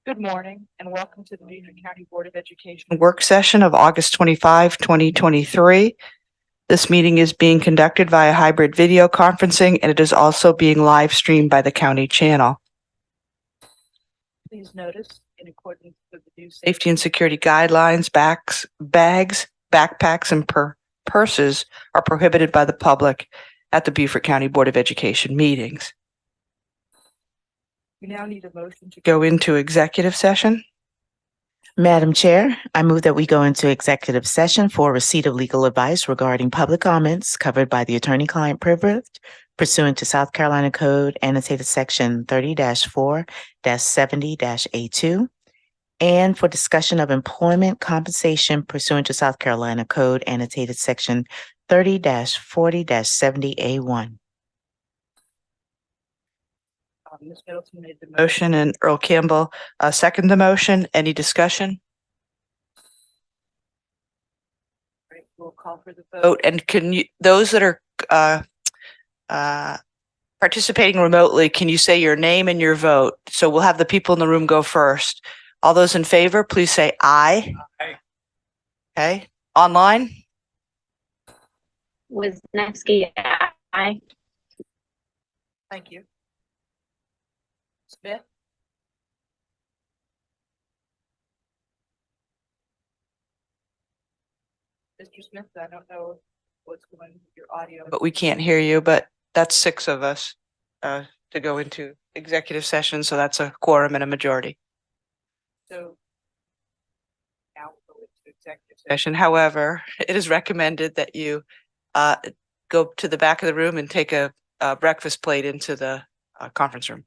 Good morning and welcome to the Beaufort County Board of Education work session of August 25, 2023. This meeting is being conducted via hybrid video conferencing and it is also being live streamed by the county channel. Please notice, in accordance with the new safety and security guidelines, bags, backpacks, and purses are prohibited by the public at the Beaufort County Board of Education meetings. We now need a motion to go into executive session. Madam Chair, I move that we go into executive session for receipt of legal advice regarding public comments covered by the attorney-client privilege pursuant to South Carolina Code annotated section 30-4-70-A2 and for discussion of employment compensation pursuant to South Carolina Code annotated section 30-40-70A1. Ms. Middleton made the motion and Earl Campbell seconded the motion. Any discussion? Right, we'll call for the vote. And can you, those that are participating remotely, can you say your name and your vote? So we'll have the people in the room go first. All those in favor, please say aye. Aye. Okay. Online? Wisniewski, aye. Thank you. Smith? Mr. Smith, I don't know what's going on with your audio, but we can't hear you, but that's 6 of us to go into executive session, so that's a quorum and a majority. So now we'll go into executive session. However, it is recommended that you go to the back of the room and take a breakfast plate into the conference room.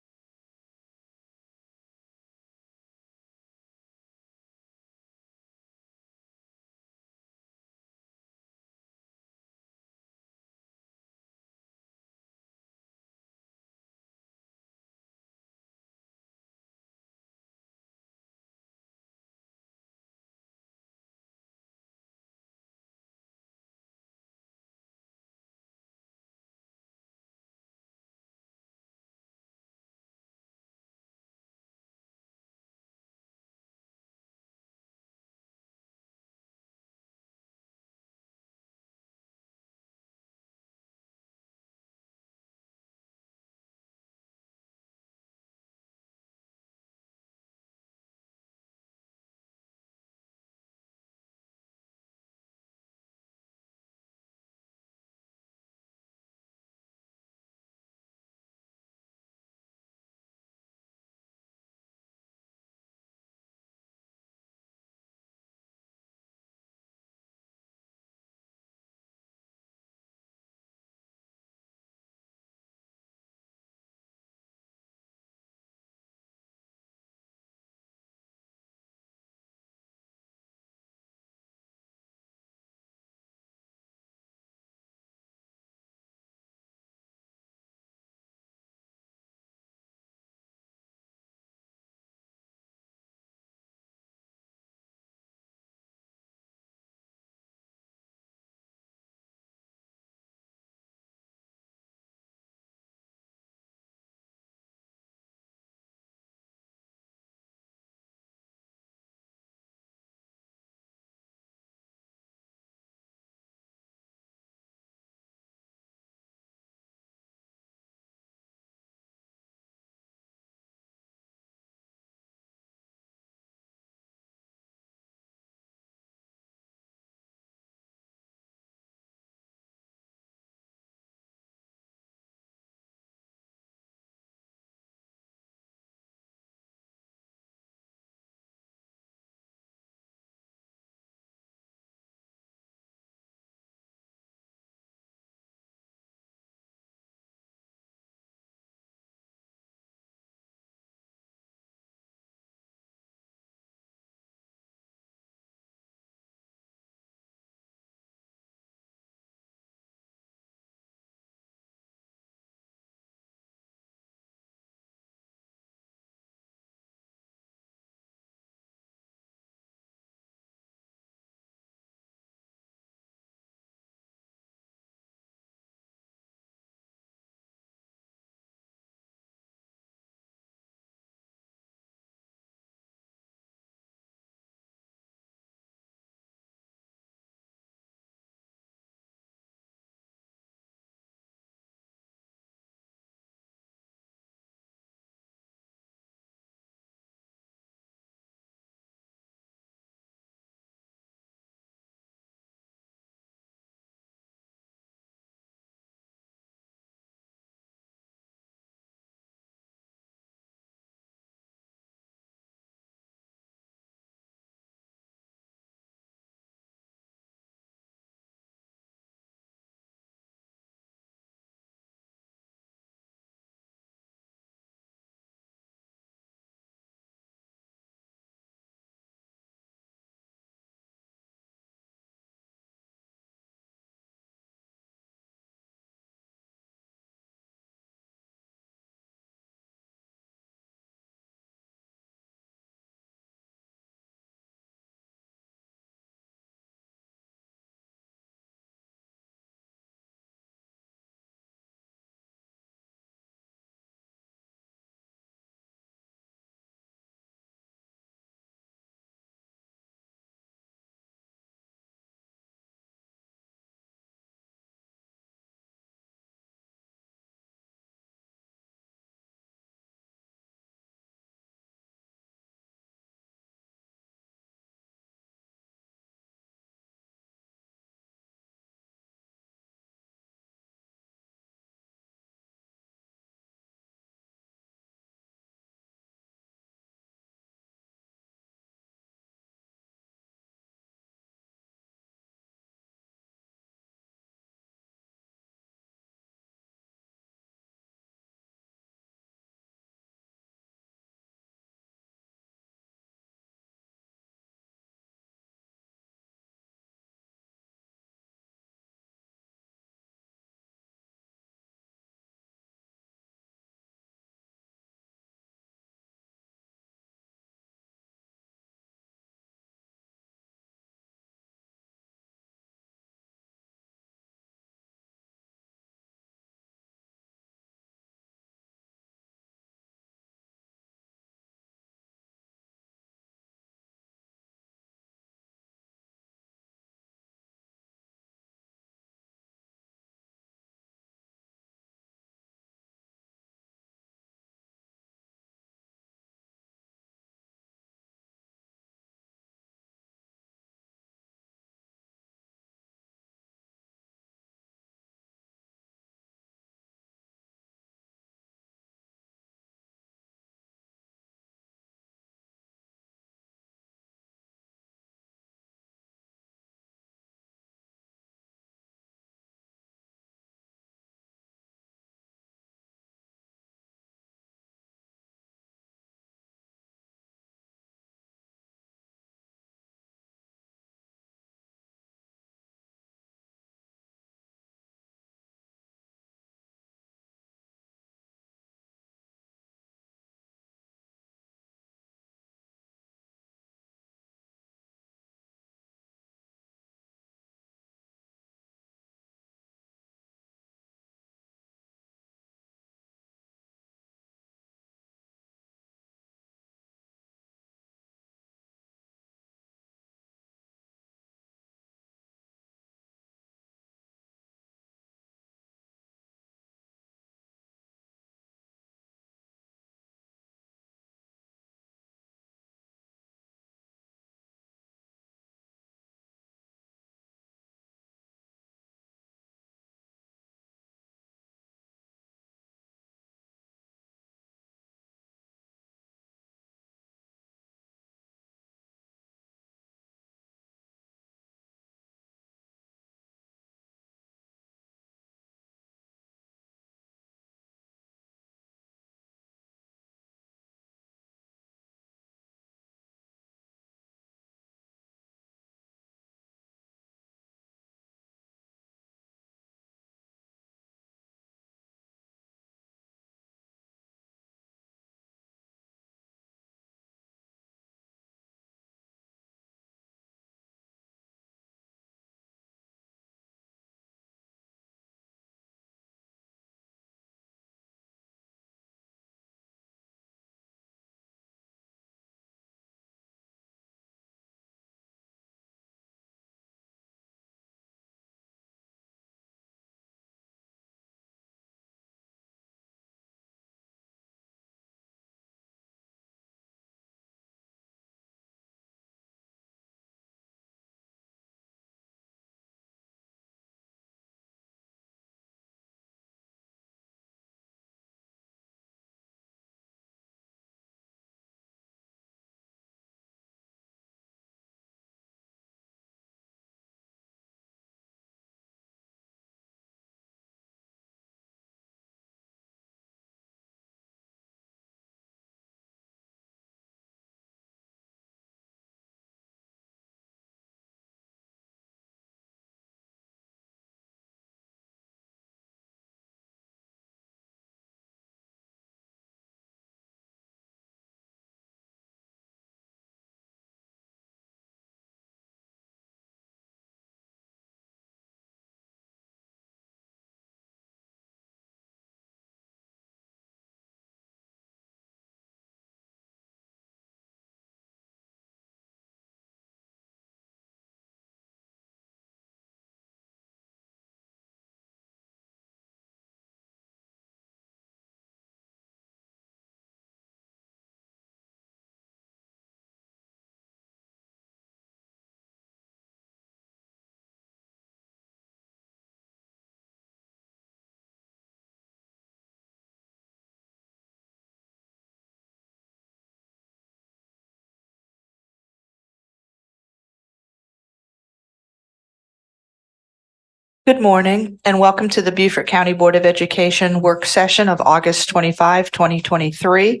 Good morning and welcome to the Beaufort County Board of Education work session of August 25, 2023.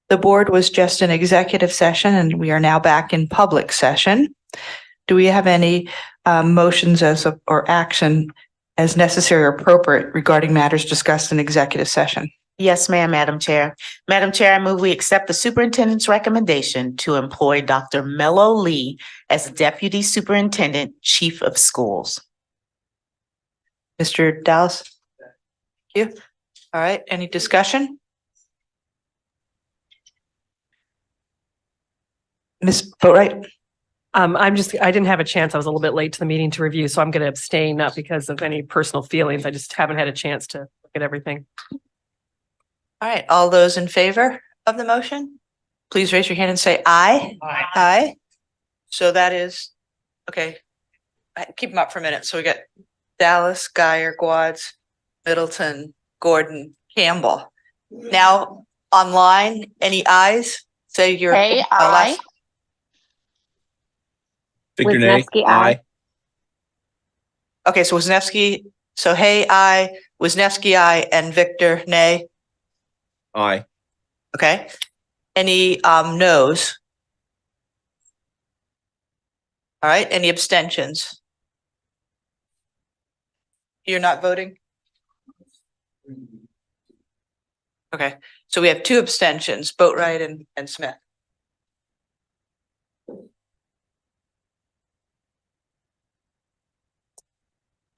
The board was just in executive session and we are now back in public session. Do we have any motions or action as necessary or appropriate regarding matters discussed in executive session? Yes, ma'am, Madam Chair. Madam Chair, I move we accept the superintendent's recommendation to employ Dr. Mello Lee as Deputy Superintendent, Chief of Schools. Mr. Dallas? Thank you. All right, any discussion? Ms. Boatright? I didn't have a chance. I was a little bit late to the meeting to review, so I'm going to abstain, not because of any personal feelings. I just haven't had a chance to look at everything. All right, all those in favor of the motion, please raise your hand and say aye. Aye. Aye. So that is, okay. Keep them up for a minute. So we got Dallas, Guyer, Guads, Middleton, Gordon, Campbell. Now online, any ayes? Say your. Hey, aye. Victor Nay. Wisniewski, aye. Okay, so Wisniewski, so hey, aye, Wisniewski, aye, and Victor, nay. Aye. Okay. Any noes? All right, any abstentions? You're not voting? Okay, so we have two abstentions, Boatright and Smith.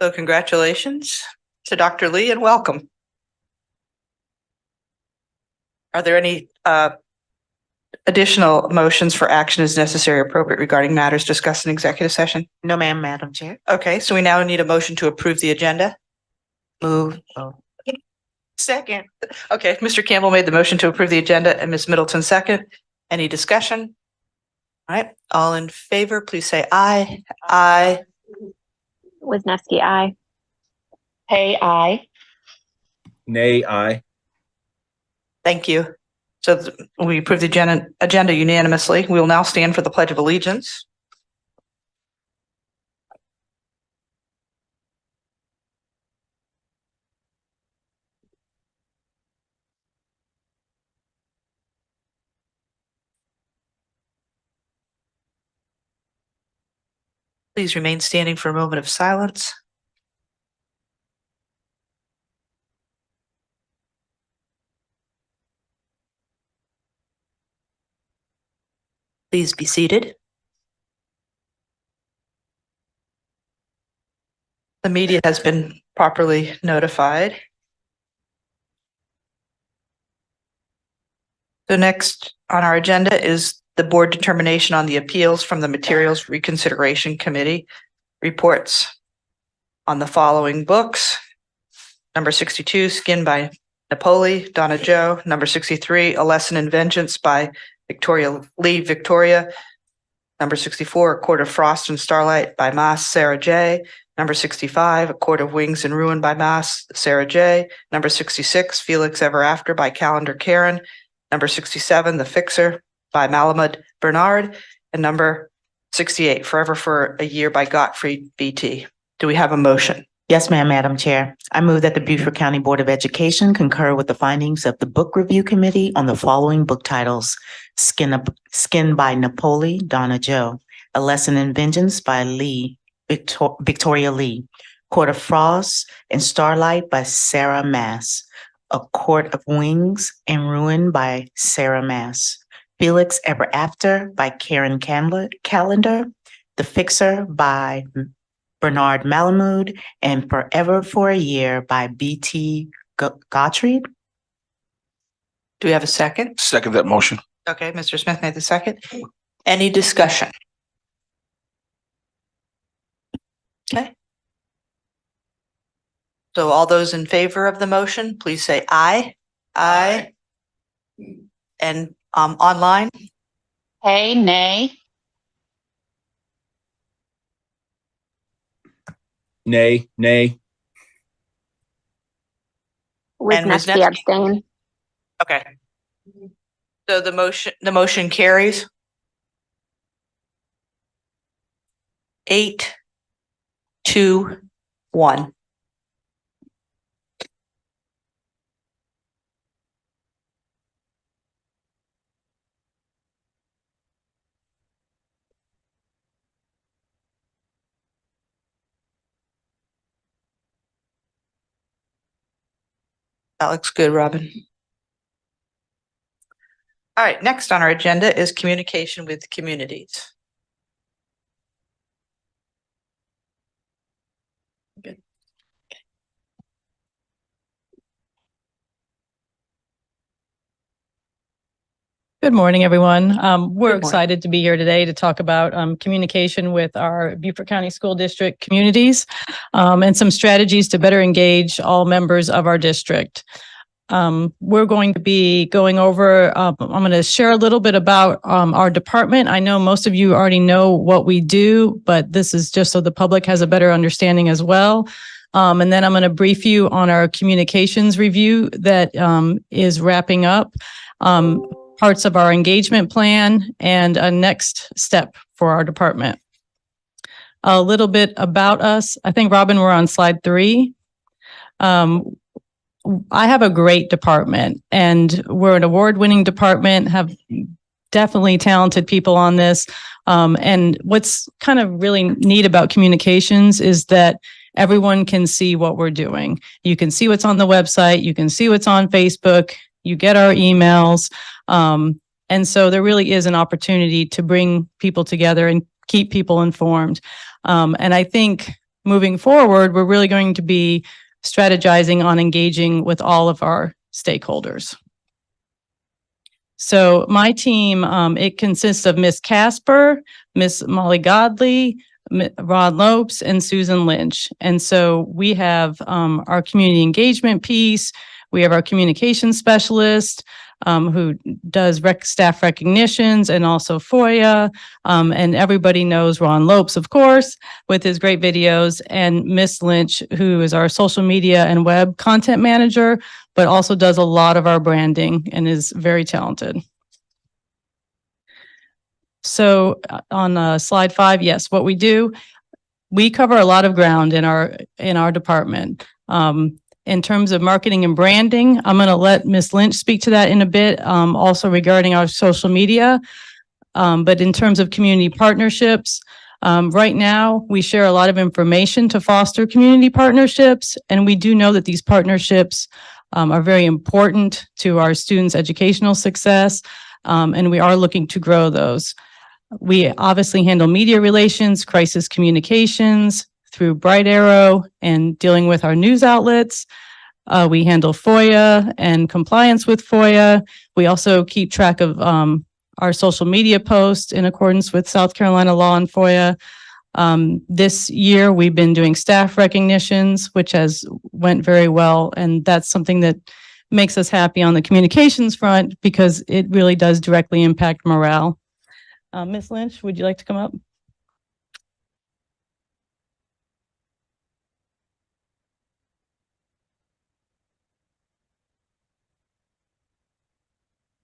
So congratulations to Dr. Lee and welcome. Are there any additional motions for action as necessary or appropriate regarding matters discussed in executive session? No, ma'am, Madam Chair. Okay, so we now need a motion to approve the agenda. Move. Second. Okay, Mr. Campbell made the motion to approve the agenda and Ms. Middleton second. Any discussion? All right, all in favor, please say aye. Aye. Wisniewski, aye. Hey, aye. Nay. Aye. Thank you. So we approve the agenda unanimously. We will now stand for the Pledge of Allegiance. Please remain standing for a moment of silence. Please be seated. The media has been properly notified. So next on our agenda is the board determination on the appeals from the Materials Reconsideration Committee reports on the following books. Number 62, Skin by Napoli, Donna Joe. Number 63, A Lesson in Vengeance by Victoria Lee, Victoria. Number 64, A Court of Frost and Starlight by Mas, Sarah J. Number 65, A Court of Wings and Ruin by Mas, Sarah J. Number 66, Felix Ever After by Calendar Karen. Number 67, The Fixer by Malamud Bernard. And number 68, Forever for a Year by Gottfried BT. Do we have a motion? Yes, ma'am, Madam Chair. I move that the Beaufort County Board of Education concur with the findings of the Book Review Committee on the following book titles: Skin by Napoli, Donna Joe; A Lesson in Vengeance by Victoria Lee; Court of Frost and Starlight by Sarah Mass; A Court of Wings and Ruin by Sarah Mass; Felix Ever After by Karen Calendar; The Fixer by Bernard Malamud, and Forever for a Year by BT Gottfried. Do we have a second? Second that motion. Okay, Mr. Smith made the second. Any discussion? Okay. So all those in favor of the motion, please say aye. Aye. And online, Hey, nay. Nay. Nay. Wisniewski, abstain. okay. So the motion carries. 8-2 1. That looks good, Robin. All right, next on our agenda is communication with communities. Good. Good morning, everyone. We're morning. excited to be here today to talk about communication with our Beaufort County School District communities and some strategies to better engage all members of our district. We're going to be going over, I'm going to share a little bit about our department. I know most of you already know what we do, but this is just so the public has a better understanding as well. And then I'm going to brief you on our communications review that is wrapping up. Parts of our engagement plan and a next step for our department. A little bit about us. I think, Robin, we're on slide 3. I have a great department and we're an award-winning department, have definitely talented people on this. And what's kind of really neat about communications is that everyone can see what we're doing. You can see what's on the website. You can see what's on Facebook. You get our emails. And so there really is an opportunity to bring people together and keep people informed. And I think moving forward, we're really going to be strategizing on engaging with all of our stakeholders. So my team, it consists of Miss Casper, Miss Molly Godley, Rod Lopes, and Susan Lynch. And so we have our community engagement piece. We have our communication specialist who does staff recognitions and also FOIA. And everybody knows Ron Lopes, of course, with his great videos, and Miss Lynch, who is our social media and web content manager, but also does a lot of our branding and is very talented. So on slide 5, yes, what we do, we cover a lot of ground in our department. In terms of marketing and branding, I'm going to let Ms. Lynch speak to that in a bit, also regarding our social media. But in terms of community partnerships, right now we share a lot of information to foster community partnerships. And we do know that these partnerships are very important to our students' educational success. And we are looking to grow those. We obviously handle media relations, crisis communications, through Bright Arrow and dealing with our news outlets. We handle FOIA and compliance with FOIA. We also keep track of our social media posts in accordance with South Carolina law and FOIA. This year, we've been doing staff recognitions, which has went very well. And that's something that makes us happy on the communications front because it really does directly impact morale. Ms. Lynch, would you like to come up?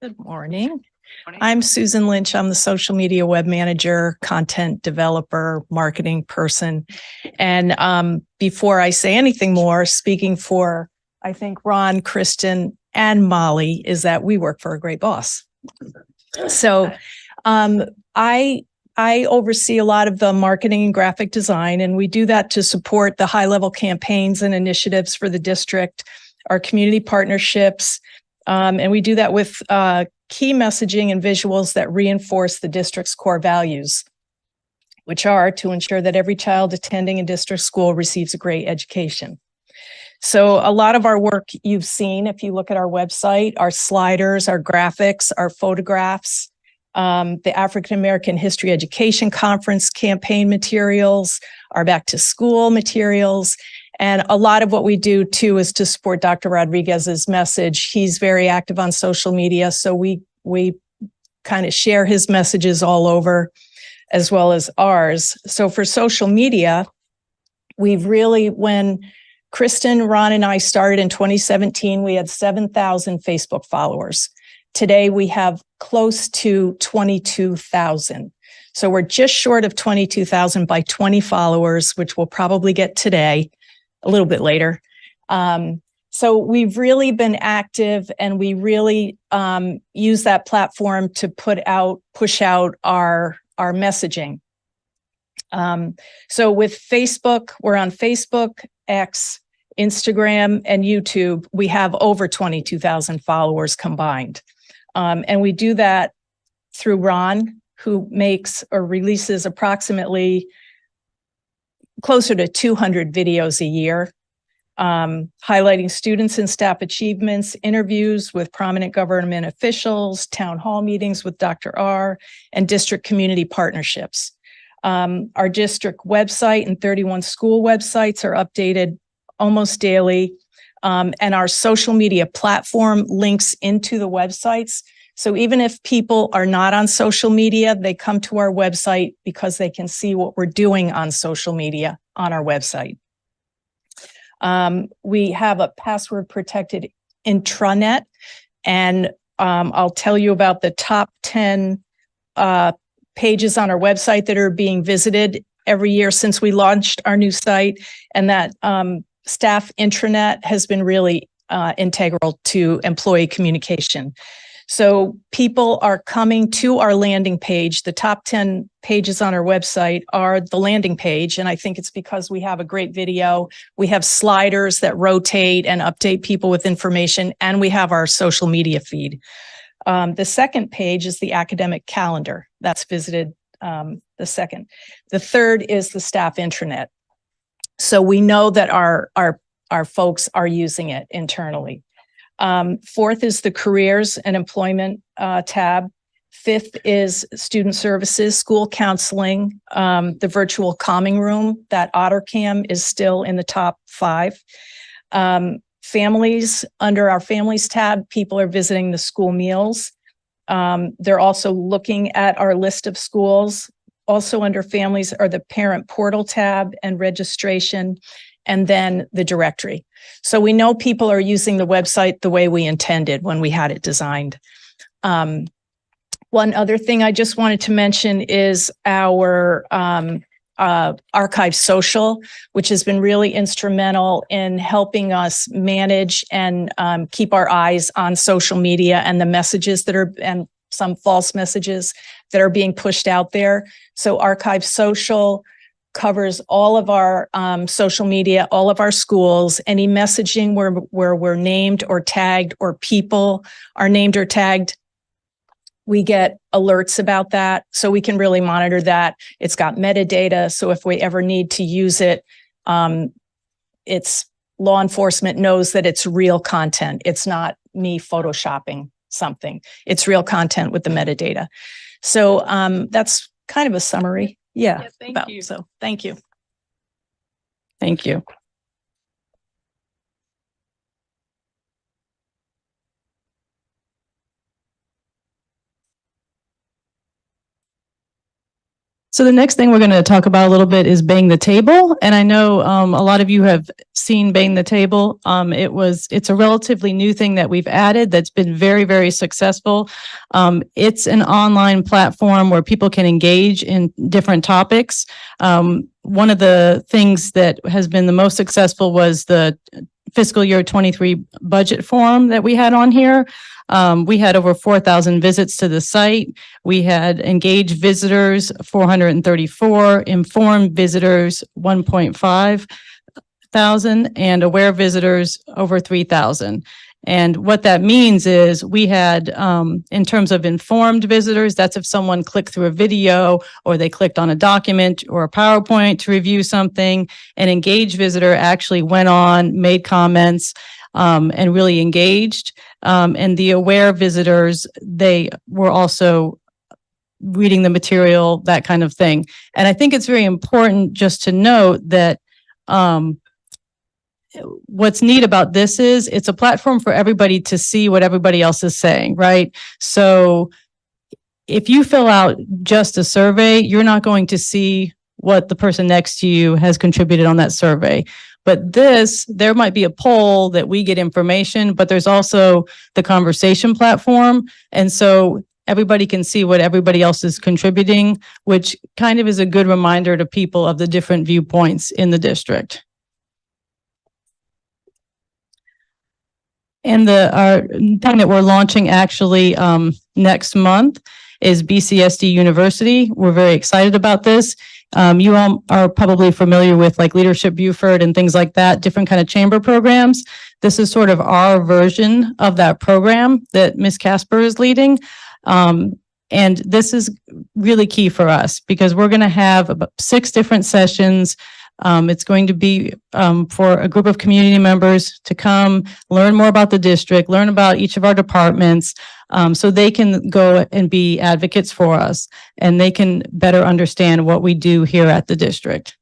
Good morning. I'm Susan Lynch. I'm the social media web manager, content developer, marketing person. And before I say anything more, speaking for, I think, Ron, Kristen, and Molly, is that we work for a great boss. So I oversee a lot of the marketing and graphic design, and we do that to support the high-level campaigns and initiatives for the district, our community partnerships, and we do that with key messaging and visuals that reinforce the district's core values, which are to ensure that every child attending a district school receives a great education. So a lot of our work you've seen, if you look at our website, our sliders, our graphics, our photographs, the African American History Education Conference campaign materials, our back to school materials. And a lot of what we do too is to support Dr. Rodriguez's message. He's very active on social media, so we kind of share his messages all over as well as ours. So for social media, we've really, when Kristen, Ron, and I started in 2017, we had 7,000 Facebook followers. Today, we have close to 22,000. So we're just short of 22,000 by 20 followers, which we'll probably get today. a little bit later. So we've really been active, and we really use that platform to push out our messaging. So with Facebook, we're on Facebook, X, Instagram, and YouTube. We have over 22,000 followers combined. And we do that through Ron, who makes or releases approximately closer to 200 videos a year, highlighting students and staff achievements, interviews with prominent government officials, town hall meetings with Dr. R, and district community partnerships. Our district website and 31 school websites are updated almost daily. And our social media platform links into the websites. So even if people are not on social media, they come to our website because they can see what we're doing on social media on our website. We have a password protected intranet, and I'll tell you about the top 10 pages on our website that are being visited every year since we launched our new site. And that staff intranet has been really integral to employee communication. So people are coming to our landing page. The top 10 pages on our website are the landing page. And I think it's because we have a great video. We have sliders that rotate and update people with information, and we have our social media feed. The second page is the academic calendar. That's visited the second. The third is the staff intranet. So we know that our folks are using it internally. Fourth is the careers and employment tab. Fifth is student services, school counseling, the virtual calming room. That OtterCam is still in the top 5. Families, under our families tab, people are visiting the school meals. They're also looking at our list of schools. Also under families are the parent portal tab and registration, and then the directory. So we know people are using the website the way we intended when we had it designed. One other thing I just wanted to mention is our Archive Social, which has been really instrumental in helping us manage and keep our eyes on social media and the messages that are, and some false messages that are being pushed out there. So Archive Social covers all of our social media, all of our schools, any messaging where we're named or tagged, or people are named or tagged. We get alerts about that, so we can really monitor that. It's got metadata, so if we ever need to use it, it's law enforcement knows that it's real content. It's not me photoshopping something. It's real content with the metadata. So that's kind of a summary. Yeah, thank you. So thank you. Thank you. So the next thing we're going to talk about a little bit is Bang the Table. And I know a lot of you have seen Bang the Table. It's a relatively new thing that we've added that's been very, very successful. It's an online platform where people can engage in different topics. One of the things that has been the most successful was the fiscal year 23 budget forum that we had on here. We had over 4,000 visits to the site. We had engaged visitors, 434, informed visitors, 1.5 thousand, and aware visitors, over 3,000. And what that means is we had, in terms of informed visitors, that's if someone clicked through a video or they clicked on a document or a PowerPoint to review something. An engaged visitor actually went on, made comments, and really engaged. And the aware visitors, they were also reading the material, that kind of thing. And I think it's very important just to note that what's neat about this is it's a platform for everybody to see what everybody else is saying, right? So if you fill out just a survey, you're not going to see what the person next to you has contributed on that survey. But there might be a poll that we get information, but there's also the conversation platform. And so everybody can see what everybody else is contributing, which kind of is a good reminder to people of the different viewpoints in the district. And our thing that we're launching actually next month is BCSD University. We're very excited about this. You all are probably familiar with like Leadership Beaufort and things like that, different kind of chamber programs. This is sort of our version of that program that Ms. Casper is leading. And this is really key for us because we're going to have about 6 different sessions. It's going to be for a group of community members to come learn more about the district, learn about each of our departments, so they can go and be advocates for us and they can better understand what we do here at the district.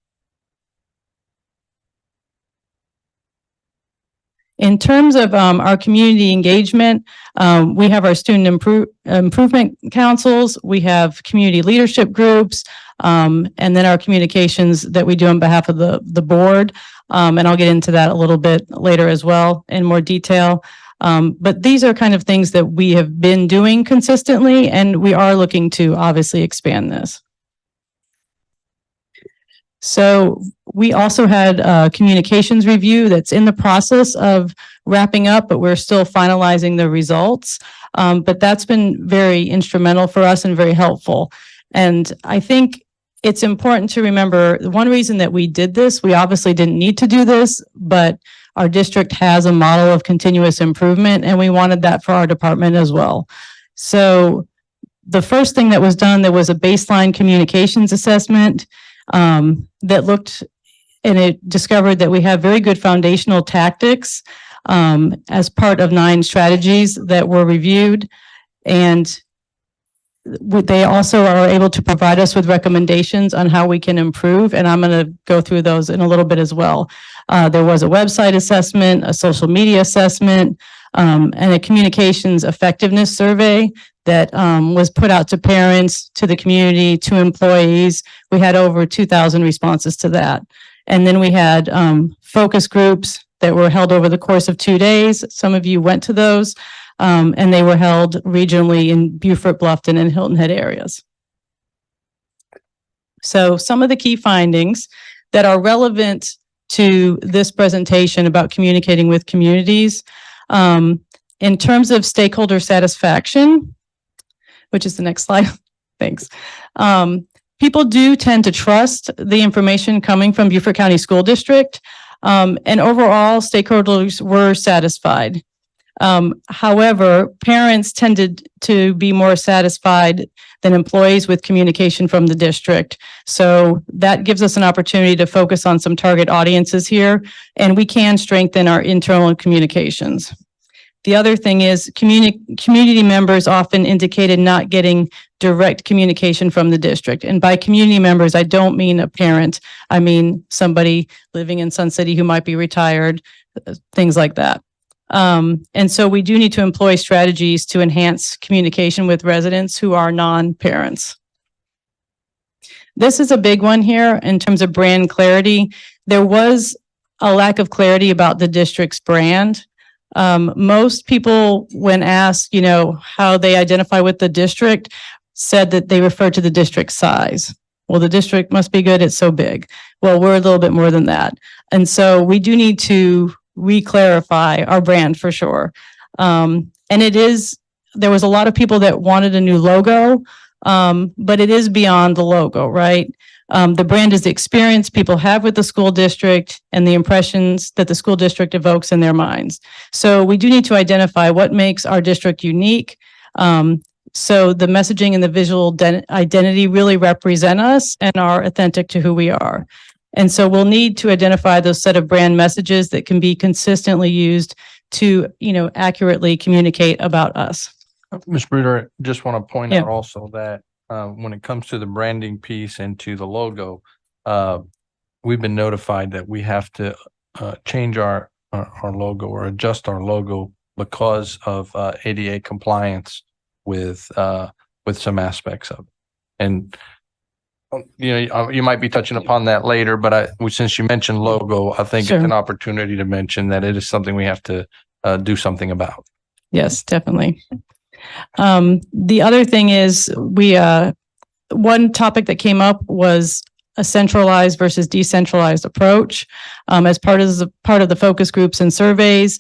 In terms of our community engagement, we have our student improvement councils, we have community leadership groups, and then our communications that we do on behalf of the board. And I'll get into that a little bit later as well in more detail. But these are kind of things that we have been doing consistently, and we are looking to obviously expand this. So we also had a communications review that's in the process of wrapping up, but we're still finalizing the results. But that's been very instrumental for us and very helpful. And I think it's important to remember one reason that we did this, we obviously didn't need to do this, but our district has a model of continuous improvement and we wanted that for our department as well. So the first thing that was done, there was a baseline communications assessment that looked and it discovered that we have very good foundational tactics as part of 9 strategies that were reviewed. And they also are able to provide us with recommendations on how we can improve. And I'm going to go through those in a little bit as well. There was a website assessment, a social media assessment, and a communications effectiveness survey that was put out to parents, to the community, to employees. We had over 2,000 responses to that. And then we had focus groups that were held over the course of 2 days. Some of you went to those, and they were held regionally in Beaufort, Bluffton, and Hilton Head areas. So some of the key findings that are relevant to this presentation about communicating with communities, in terms of stakeholder satisfaction, which is the next slide. Thanks. People do tend to trust the information coming from Beaufort County School District, and overall stakeholders were satisfied. However, parents tended to be more satisfied than employees with communication from the district. So that gives us an opportunity to focus on some target audiences here, and we can strengthen our internal communications. The other thing is community members often indicated not getting direct communication from the district. And by community members, I don't mean a parent. I mean somebody living in Sun City who might be retired, things like that. And so we do need to employ strategies to enhance communication with residents who are non-parents. This is a big one here in terms of brand clarity. There was a lack of clarity about the district's brand. Most people, when asked, how they identify with the district, said that they refer to the district size. Well, the district must be good, it's so big. Well, we're a little bit more than that. And so we do need to re-clarify our brand for sure. And there was a lot of people that wanted a new logo, but it is beyond the logo, right? The brand is the experience people have with the school district and the impressions that the school district evokes in their minds. So we do need to identify what makes our district unique. So the messaging and the visual identity really represent us and are authentic to who we are. And so we'll need to identify those set of brand messages that can be consistently used to, accurately communicate about us. Ms. Bruder, just want to point Yeah. out also that when it comes to the branding piece and to the logo, we've been notified that we have to change our logo or adjust our logo because of ADA compliance with some aspects of it. And you might be touching upon that later, but since you mentioned logo, I think Sure. it's an opportunity to mention that it is something we have to do something about. Yes, definitely. The other thing is one topic that came up was a centralized versus decentralized approach. As part of the focus groups and surveys,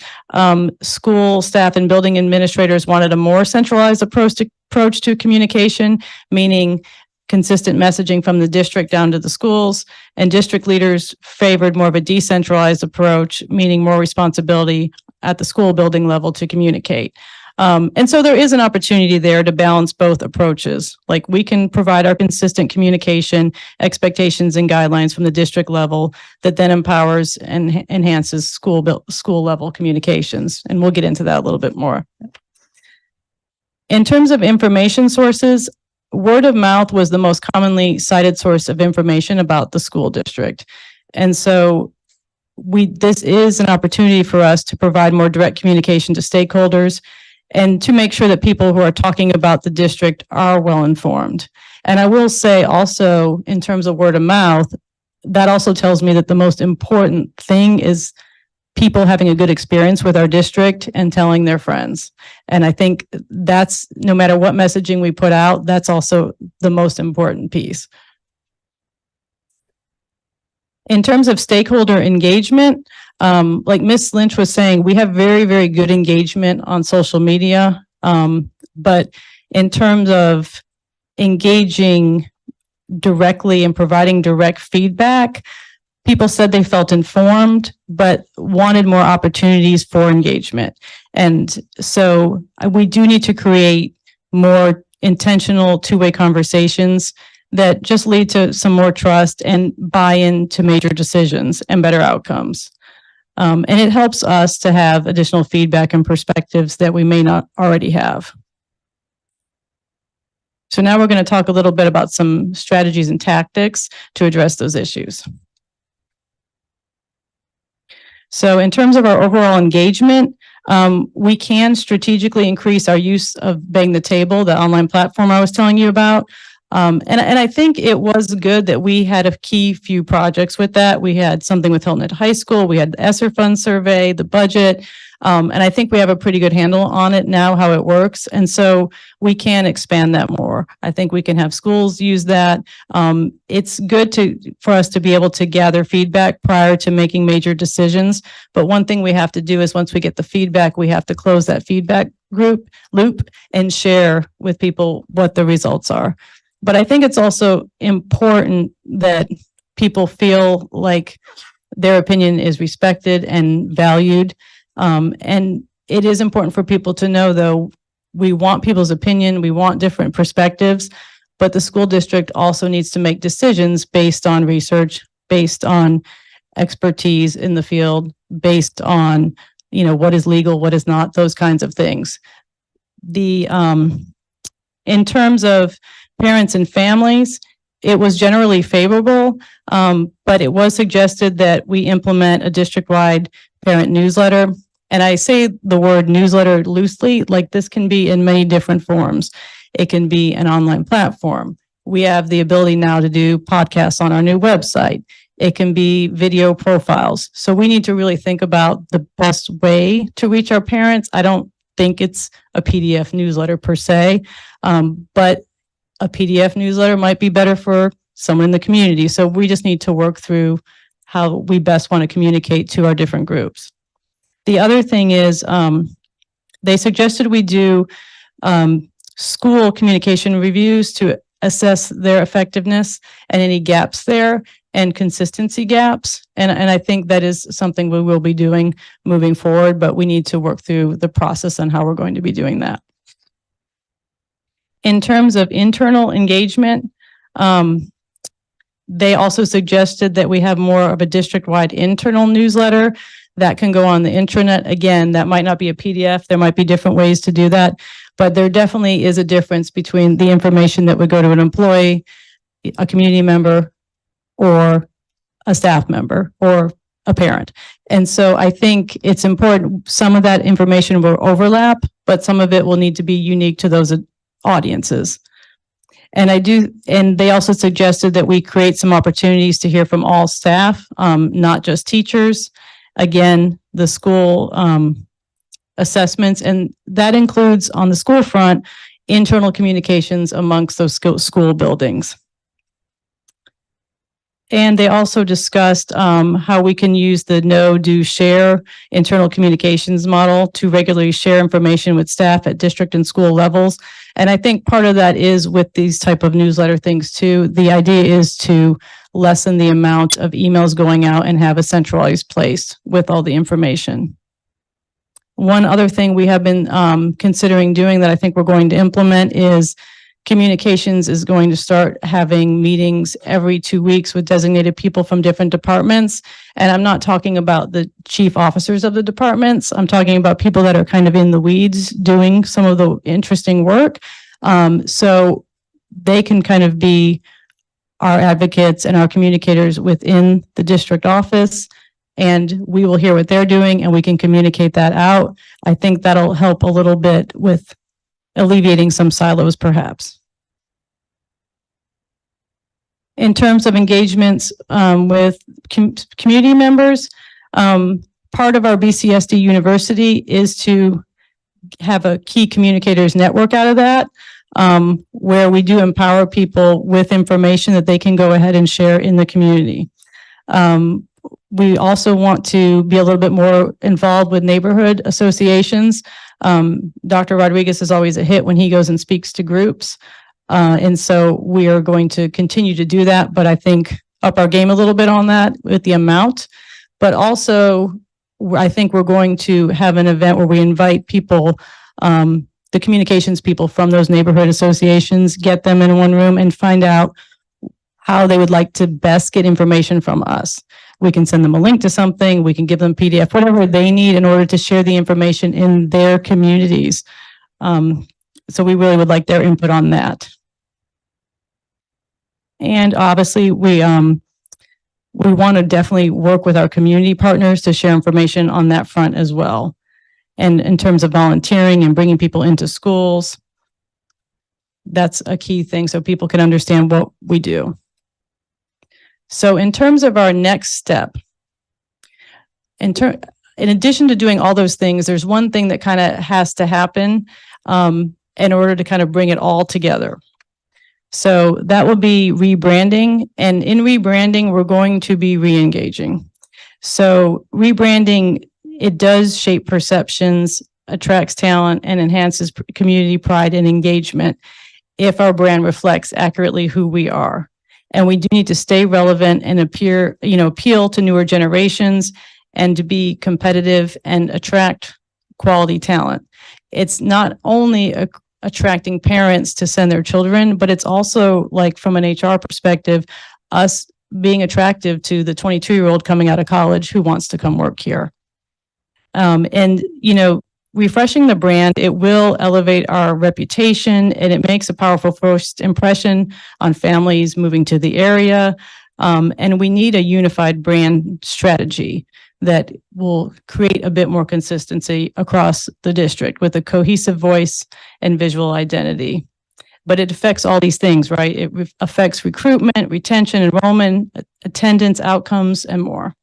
school staff and building administrators wanted a more centralized approach to communication, meaning consistent messaging from the district down to the schools, and district leaders favored more of a decentralized approach, meaning more responsibility at the school building level to communicate. And so there is an opportunity there to balance both approaches. Like, we can provide our consistent communication, expectations and guidelines from the district level that then empowers and enhances school level communications. And we'll get into that a little bit more. In terms of information sources, word of mouth was the most commonly cited source of information about the school district. And so this is an opportunity for us to provide more direct communication to stakeholders and to make sure that people who are talking about the district are well informed. And I will say also, in terms of word of mouth, that also tells me that the most important thing is people having a good experience with our district and telling their friends. And I think that's, no matter what messaging we put out, that's also the most important piece. In terms of stakeholder engagement, like Ms. Lynch was saying, we have very, very good engagement on social media. But in terms of engaging directly and providing direct feedback, people said they felt informed, but wanted more opportunities for engagement. And so we do need to create more intentional two-way conversations that just lead to some more trust and buy-in to major decisions and better outcomes. And it helps us to have additional feedback and perspectives that we may not already have. So now we're going to talk a little bit about some strategies and tactics to address those issues. So in terms of our overall engagement, we can strategically increase our use of Bang the Table, the online platform I was telling you about. And I think it was good that we had a key few projects with that. We had something with Hilton High School. We had the ESSER Fund survey, the budget. And I think we have a pretty good handle on it now, how it works. And so we can expand that more. I think we can have schools use that. It's good for us to be able to gather feedback prior to making major decisions. But one thing we have to do is, once we get the feedback, we have to close that feedback loop and share with people what the results are. But I think it's also important that people feel like their opinion is respected and valued. And it is important for people to know, though, we want people's opinion, we want different perspectives, but the school district also needs to make decisions based on research, based on expertise in the field, based on, what is legal, what is not, those kinds of things. In terms of parents and families, it was generally favorable, but it was suggested that we implement a district-wide parent newsletter. And I say the word newsletter loosely, like this can be in many different forms. It can be an online platform. We have the ability now to do podcasts on our new website. It can be video profiles. So we need to really think about the best way to reach our parents. I don't think it's a PDF newsletter per se, but a PDF newsletter might be better for someone in the community. So we just need to work through how we best want to communicate to our different groups. The other thing is, they suggested we do school communication reviews to assess their effectiveness and any gaps there and consistency gaps. And I think that is something we will be doing moving forward, but we need to work through the process on how we're going to be doing that. In terms of internal engagement, they also suggested that we have more of a district-wide internal newsletter that can go on the intranet. Again, that might not be a PDF. There might be different ways to do that, but there definitely is a difference between the information that would go to an employee, a community member, or a staff member, or a parent. And so I think it's important. Some of that information will overlap, but some of it will need to be unique to those audiences. And they also suggested that we create some opportunities to hear from all staff, not just teachers. Again, the school assessments, and that includes, on the school front, internal communications amongst those school buildings. And they also discussed how we can use the know, do, share internal communications model to regularly share information with staff at district and school levels. And I think part of that is with these type of newsletter things too. The idea is to lessen the amount of emails going out and have a centralized place with all the information. One other thing we have been considering doing that I think we're going to implement is communications is going to start having meetings every 2 weeks with designated people from different departments. And I'm not talking about the chief officers of the departments. I'm talking about people that are kind of in the weeds doing some of the interesting work. So they can kind of be our advocates and our communicators within the district office. And we will hear what they're doing and we can communicate that out. I think that'll help a little bit with alleviating some silos perhaps. In terms of engagements with community members, part of our BCSD University is to have a key communicators network out of that, where we do empower people with information that they can go ahead and share in the community. We also want to be a little bit more involved with neighborhood associations. Dr. Rodriguez is always a hit when he goes and speaks to groups. And so we are going to continue to do that, but I think up our game a little bit on that with the amount. But also, I think we're going to have an event where we invite people, the communications people from those neighborhood associations, get them in one room and find out how they would like to best get information from us. We can send them a link to something, we can give them PDF, whatever they need in order to share the information in their communities. So we really would like their input on that. And obviously we want to definitely work with our community partners to share information on that front as well. And in terms of volunteering and bringing people into schools, that's a key thing so people can understand what we do. So in terms of our next step, in addition to doing all those things, there's one thing that kind of has to happen in order to kind of bring it all together. So that will be rebranding. And in rebranding, we're going to be re-engaging. So rebranding, it does shape perceptions, attracts talent, and enhances community pride and engagement if our brand reflects accurately who we are. And we do need to stay relevant and appeal to newer generations and to be competitive and attract quality talent. It's not only attracting parents to send their children, but it's also, like, from an HR perspective, us being attractive to the 22-year-old coming out of college who wants to come work here. Refreshing the brand, it will elevate our reputation and it makes a powerful first impression on families moving to the area. And we need a unified brand strategy that will create a bit more consistency across the district with a cohesive voice and visual identity. But it affects all these things, right? It affects recruitment, retention, enrollment, attendance, outcomes, and more.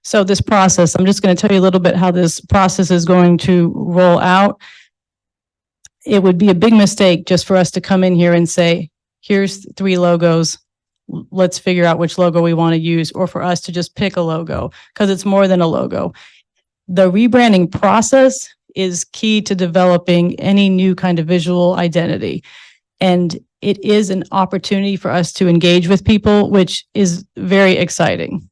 So this process, I'm just going to tell you a little bit how this process is going to roll out. It would be a big mistake just for us to come in here and say, here's 3 logos. Let's figure out which logo we want to use, or for us to just pick a logo, because it's more than a logo. The rebranding process is key to developing any new kind of visual identity. And it is an opportunity for us to engage with people, which is very exciting.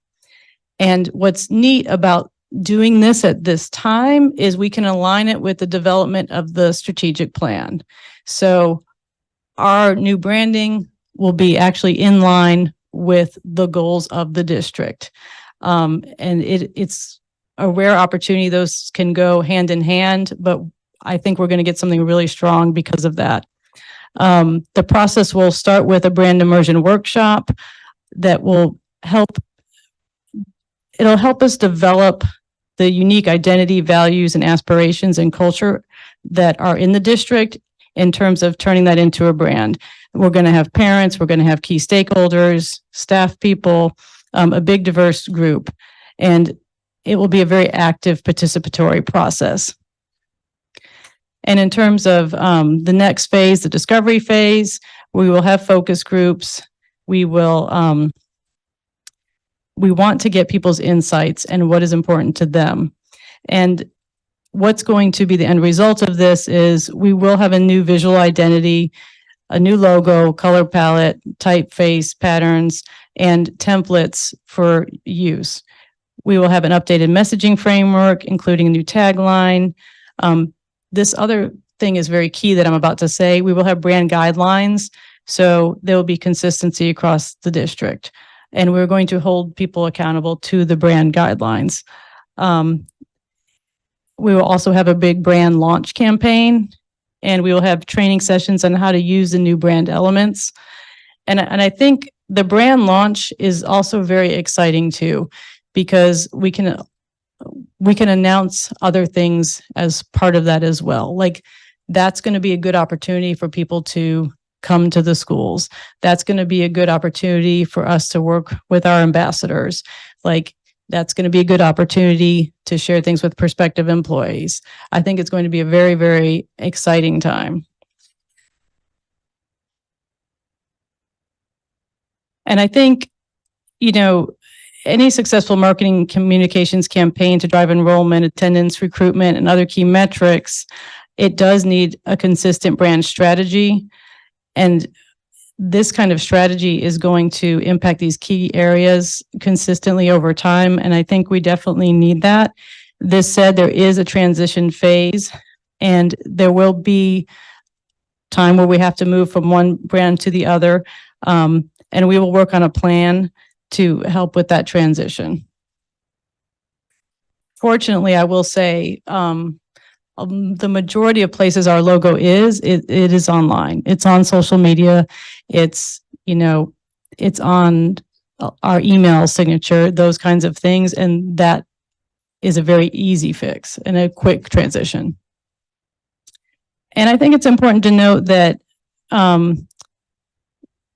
And what's neat about doing this at this time is we can align it with the development of the strategic plan. So our new branding will be actually in line with the goals of the district. And it's a rare opportunity. Those can go hand in hand, but I think we're going to get something really strong because of that. The process will start with a brand immersion workshop that will help us develop the unique identity, values, and aspirations and culture that are in the district in terms of turning that into a brand. We're going to have parents, we're going to have key stakeholders, staff people, a big diverse group, and it will be a very active participatory process. And in terms of the next phase, the discovery phase, We will have focus groups. We will, we want to get people's insights and what is important to them. And what's going to be the end result of this is we will have a new visual identity, a new logo, color palette, typeface, patterns, and templates for use. We will have an updated messaging framework, including a new tagline. This other thing is very key that I'm about to say. We will have brand guidelines, so there will be consistency across the district. And we're going to hold people accountable to the brand guidelines. We will also have a big brand launch campaign, and we will have training sessions on how to use the new brand elements. And I think the brand launch is also very exciting too, because we can announce other things as part of that as well. Like, that's going to be a good opportunity for people to come to the schools. That's going to be a good opportunity for us to work with our ambassadors. Like, that's going to be a good opportunity to share things with prospective employees. I think it's going to be a very, very exciting time. And I think, you know, any successful marketing communications campaign to drive enrollment, attendance, recruitment, and other key metrics, it does need a consistent brand strategy. And this kind of strategy is going to impact these key areas consistently over time. And I think we definitely need that. This said, there is a transition phase, and there will be time where we have to move from one brand to the other. And we will work on a plan to help with that transition. Fortunately, I will say, the majority of places our logo is, it is online. It's on social media. It's, you know, it's on our email signature, those kinds of things. And that is a very easy fix and a quick transition. And I think it's important to note that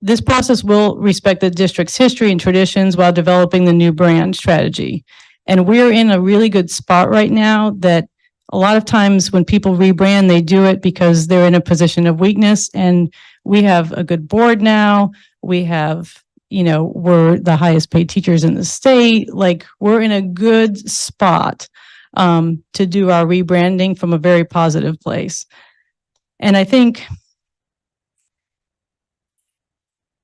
this process will respect the district's history and traditions while developing the new brand strategy. And we're in a really good spot right now that a lot of times when people rebrand, they do it because they're in a position of weakness. And we have a good board now. We have, you know, we're the highest paid teachers in the state. Like, we're in a good spot to do our rebranding from a very positive place. And I think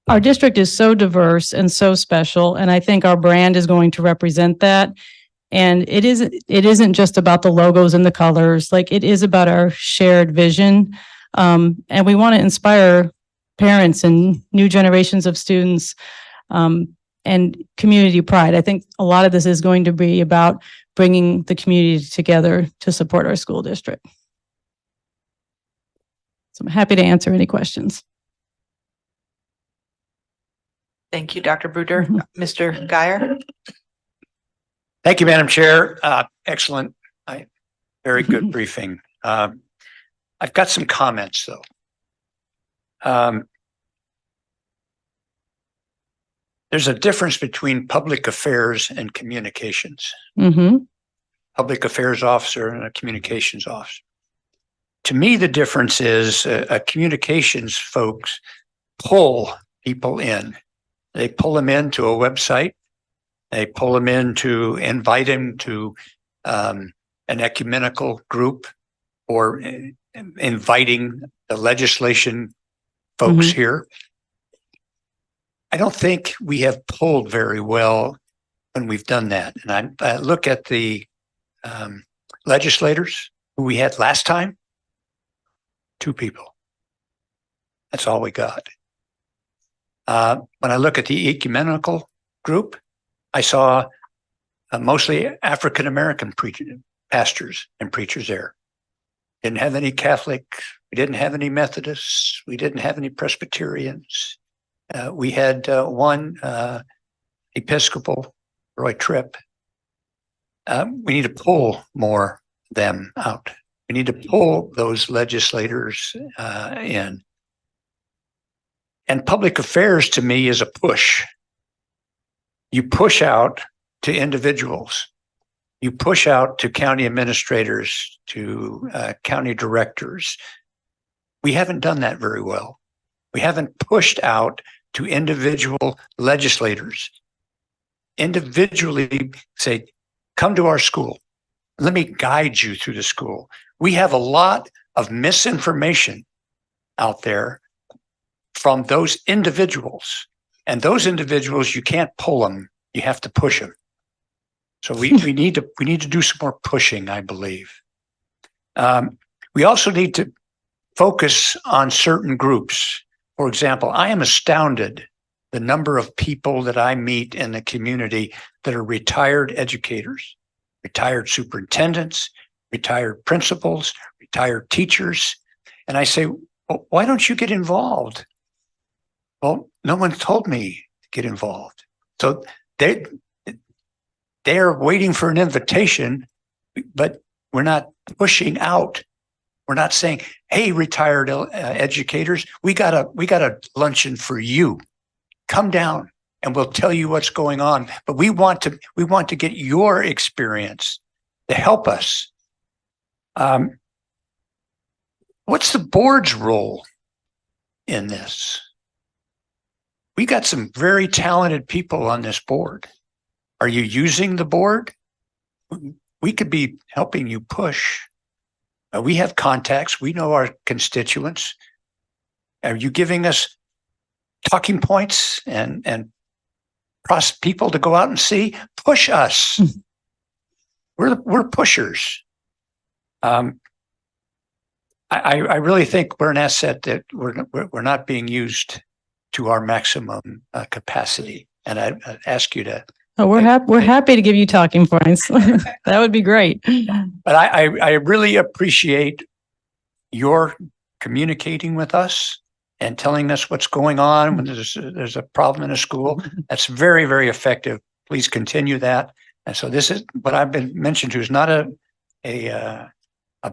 our district is so diverse and so special. And I think our brand is going to represent that. And it isn't just about the logos and the colors. Like, it is about our shared vision. And we want to inspire parents and new generations of students and community pride. I think a lot of this is going to be about bringing the community together to support our school district. So I'm happy to answer any questions. Thank you, Dr. Bruder. Mr. Guyer? Thank you, Madam Chair. Excellent. Very good briefing. I've got some comments, though. There's a difference between public affairs and communications. Public affairs officer and a communications officer. To me, the difference is a communications folks pull people in. They pull them into a website. They pull them in to invite them to an ecumenical group, or inviting the legislation folks here. I don't think we have pulled very well when we've done that. And I look at the legislators who we had last time, 2 people. That's all we got. When I look at the ecumenical group, I saw mostly African-American pastors and preachers there. Didn't have any Catholics. We didn't have any Methodists. We didn't have any Presbyterians. We had one Episcopal, Roy Tripp. We need to pull more of them out. We need to pull those legislators in. And public affairs, to me, is a push. You push out to individuals. You push out to county administrators, to county directors. We haven't done that very well. We haven't pushed out to individual legislators. Individually say, come to our school. Let me guide you through the school. We have a lot of misinformation out there from those individuals. And those individuals, you can't pull them. You have to push them. So we need to do some more pushing, I believe. We also need to focus on certain groups. For example, I am astounded the number of people that I meet in the community that are retired educators, retired superintendents, retired principals, retired teachers. And I say, well, why don't you get involved? Well, no one told me to get involved. So they're waiting for an invitation, but we're not pushing out. We're not saying, hey, retired educators, we got a luncheon for you. Come down and we'll tell you what's going on. But we want to get your experience to help us. What's the board's role in this? We got some very talented people on this board. Are you using the board? We could be helping you push. We have contacts. We know our constituents. Are you giving us talking points and people to go out and see? Push us. We're pushers. I really think we're an asset that we're not being used to our maximum capacity. And I ask you to. Oh, we're happy to give you talking points. That would be great. But I really appreciate your communicating with us and telling us what's going on when there's a problem in a school. That's very, very effective. Please continue that. And so this is what I've been mentioned to is not a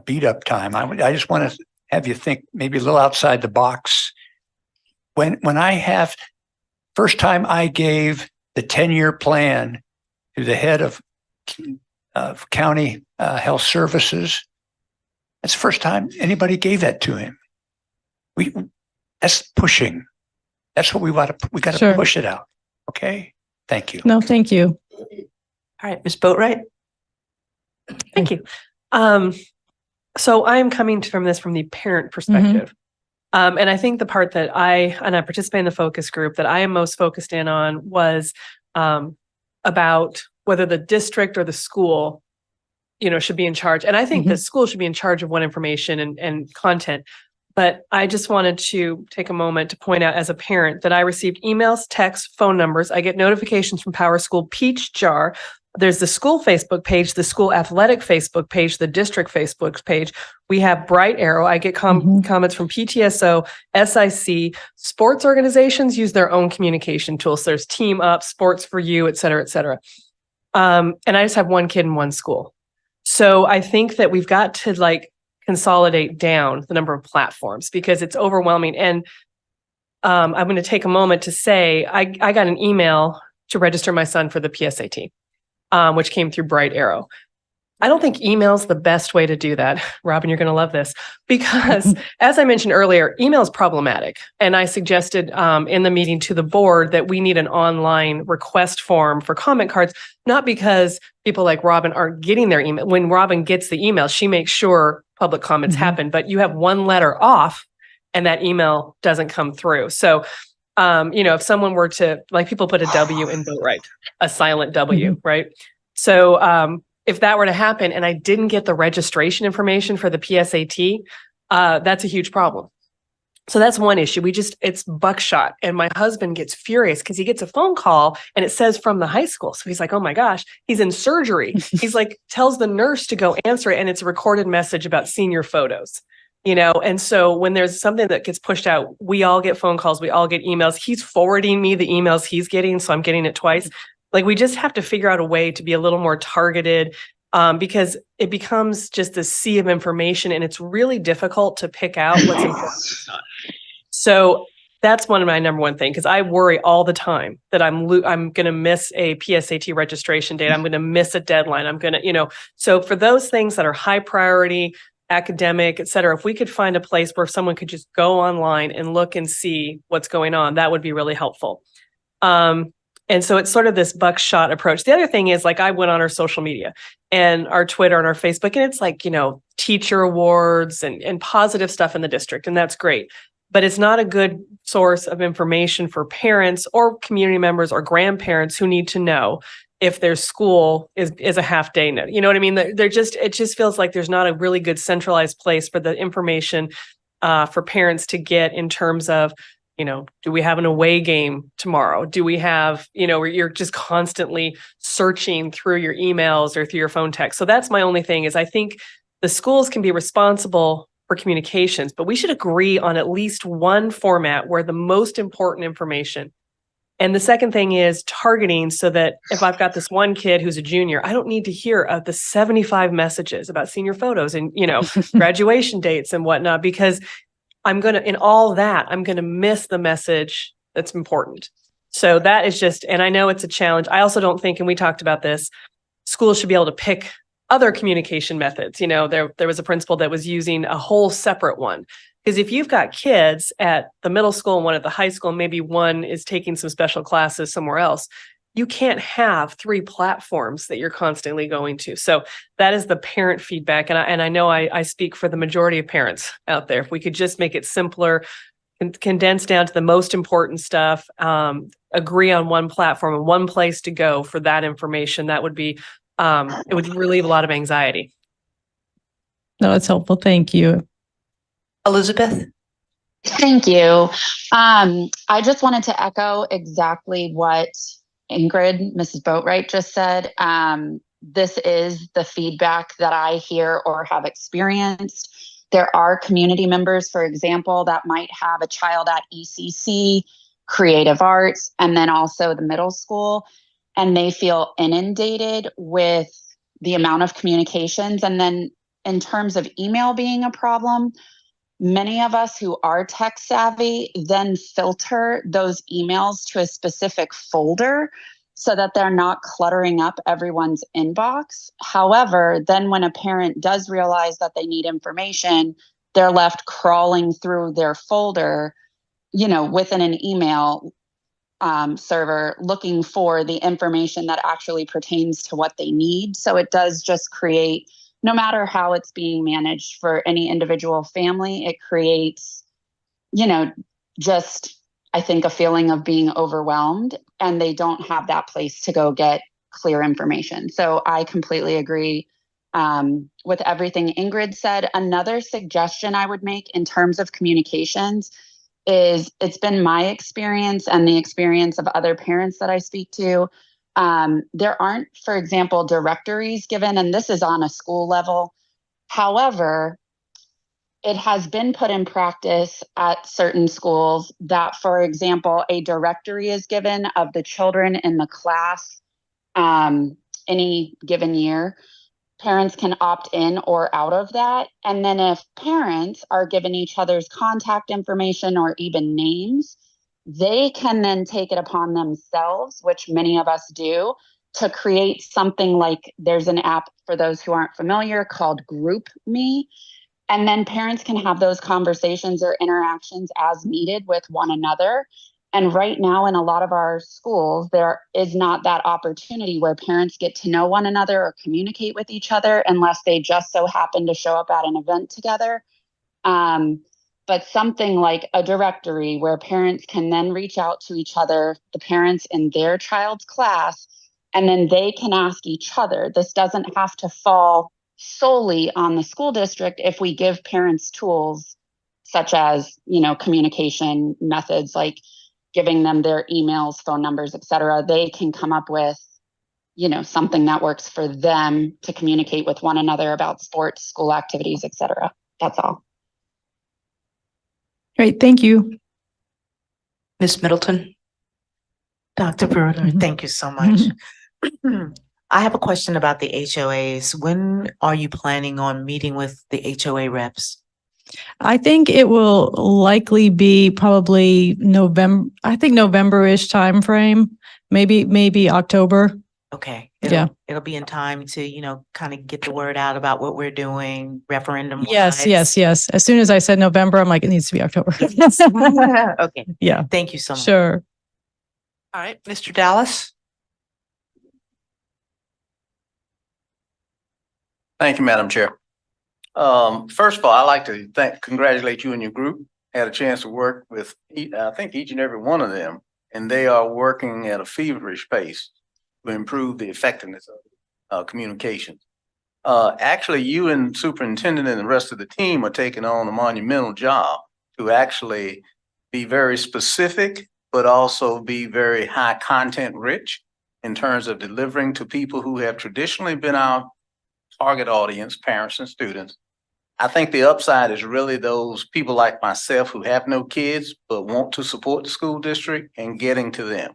beat up time. I just want to have you think maybe a little outside the box. When I have first time I gave the 10-year plan to the head of county health services, that's the first time anybody gave that to him. That's pushing. That's what we got to Sure. push it out. Okay. Thank you. No, thank you. All right, Ms. Boatwright. Thank you. So I'm coming from this from the parent perspective. And I think the part that I participate in the focus group that I am most focused in on was about whether the district or the school, should be in charge. And I think the school should be in charge of what information and content. But I just wanted to take a moment to point out as a parent that I received emails, texts, phone numbers. I get notifications from Power School Peach Jar. There's the school Facebook page, the school athletic Facebook page, the district Facebook page. We have Bright Arrow. I get comments from PTSO, SIC. Sports organizations use their own communication tools. There's Team Up, Sports for You, et cetera, et cetera. And I just have one kid in one school. So I think that we've got to consolidate down the number of platforms because it's overwhelming. And I'm going to take a moment to say I got an email to register my son for the PSAT. Which came through Bright Arrow. I don't think email's the best way to do that. Robin, you're going to love this because as I mentioned earlier, email is problematic. And I suggested in the meeting to the board that we need an online request form for comment cards, not because people like Robin aren't getting their email. When Robin gets the email, she makes sure public comments happen, but you have one letter off and that email doesn't come through. So if someone were to, people put a W in Boatwright, a silent W, right? So if that were to happen and I didn't get the registration information for the PSAT, that's a huge problem. So that's one issue. It's buckshot. And my husband gets furious because he gets a phone call and it says from the high school. So he's like, oh my gosh, he's in surgery. He's tells the nurse to go answer it. And it's a recorded message about senior photos. And so when there's something that gets pushed out, we all get phone calls, we all get emails. He's forwarding me the emails he's getting, so I'm getting it twice. We just have to figure out a way to be a little more targeted because it becomes just a sea of information and it's really difficult to pick out what's important. So that's one of my number one thing because I worry all the time that I'm going to miss a PSAT registration date. I'm going to miss a deadline. I'm going to, so for those things that are high priority, academic, et cetera, if we could find a place where someone could just go online and look and see what's going on, that would be really helpful. And so it's sort of this buckshot approach. The other thing is, like, I went on our social media and our Twitter and our Facebook, and it's like, teacher awards and positive stuff in the district. And that's great. But it's not a good source of information for parents or community members or grandparents who need to know if their school is a half day. You know what I mean? It just feels like there's not a really good centralized place for the information for parents to get in terms of, do we have an away game tomorrow? Do we have, where you're just constantly searching through your emails or through your phone text? So that's my only thing is I think the schools can be responsible for communications, but we should agree on at least one format where the most important information. And the second thing is targeting, so that if I've got this one kid who's a junior, I don't need to hear of the 75 messages about senior photos and, graduation dates and whatnot, because I'm going to miss the message that's important. So that is just, and I know it's a challenge. I also don't think, and we talked about this, schools should be able to pick other communication methods. There was a principal that was using a whole separate one. Because if you've got kids at the middle school and one at the high school, maybe one is taking some special classes somewhere else, you can't have 3 platforms that you're constantly going to. So that is the parent feedback. And I know I speak for the majority of parents out there. If we could just make it simpler, condense down to the most important stuff, agree on one platform and one place to go for that information, that would be, it would relieve a lot of anxiety. No, it's helpful. Thank you. Elizabeth? Thank you. I just wanted to echo exactly what Ingrid, Mrs. Boatwright, just said. This is the feedback that I hear or have experienced. There are community members, for example, that might have a child at ECC, creative arts, and then also the middle school, and they feel inundated with the amount of communications. And then in terms of email being a problem, many of us who are tech savvy then filter those emails to a specific folder so that they're not cluttering up everyone's inbox. However, then when a parent does realize that they need information, they're left crawling through their folder, within an email server, looking for the information that actually pertains to what they need. So it does just create, no matter how it's being managed for any individual family, it creates, just, I think, a feeling of being overwhelmed, and they don't have that place to go get clear information. So I completely agree with everything Ingrid said. Another suggestion I would make in terms of communications is, it's been my experience and the experience of other parents that I speak to. There aren't, for example, directories given, and this is on a school level. However, it has been put in practice at certain schools that, for example, a directory is given of the children in the class any given year. Parents can opt in or out of that. And then if parents are given each other's contact information or even names, they can then take it upon themselves, which many of us do, to create something like, there's an app for those who aren't familiar called GroupMe. And then parents can have those conversations or interactions as needed with one another. And right now in a lot of our schools, there is not that opportunity where parents get to know one another or communicate with each other unless they just so happen to show up at an event together. But something like a directory where parents can then reach out to each other, the parents in their child's class, and then they can ask each other. This doesn't have to fall solely on the school district if we give parents tools such as, communication methods, like giving them their emails, phone numbers, et cetera. They can come up with, something that works for them to communicate with one another about sports, school activities, et cetera. That's all. Great. Thank you. Ms. Middleton? Dr. Bruder, thank you so much. I have a question about the HOAs. When are you planning on meeting with the HOA reps? I think it will likely be probably November. I think November-ish timeframe, maybe October. Okay. Yeah. It'll be in time to, kind of get the word out about what we're doing, referendum. Yes, yes, yes. As soon as I said November, I'm like, it needs to be October. Okay. Yeah, Thank you so much. sure. All right, Mr. Dallas. Thank you, Madam Chair. First of all, I'd like to congratulate you and your group. Had a chance to work with, I think, each and every one of them, and they are working at a feverish pace to improve the effectiveness of communications. Actually, you and superintendent and the rest of the team are taking on a monumental job to actually be very specific, but also be very high content rich in terms of delivering to people who have traditionally been our target audience, parents and students. I think the upside is really those people like myself who have no kids, but want to support the school district and getting to them.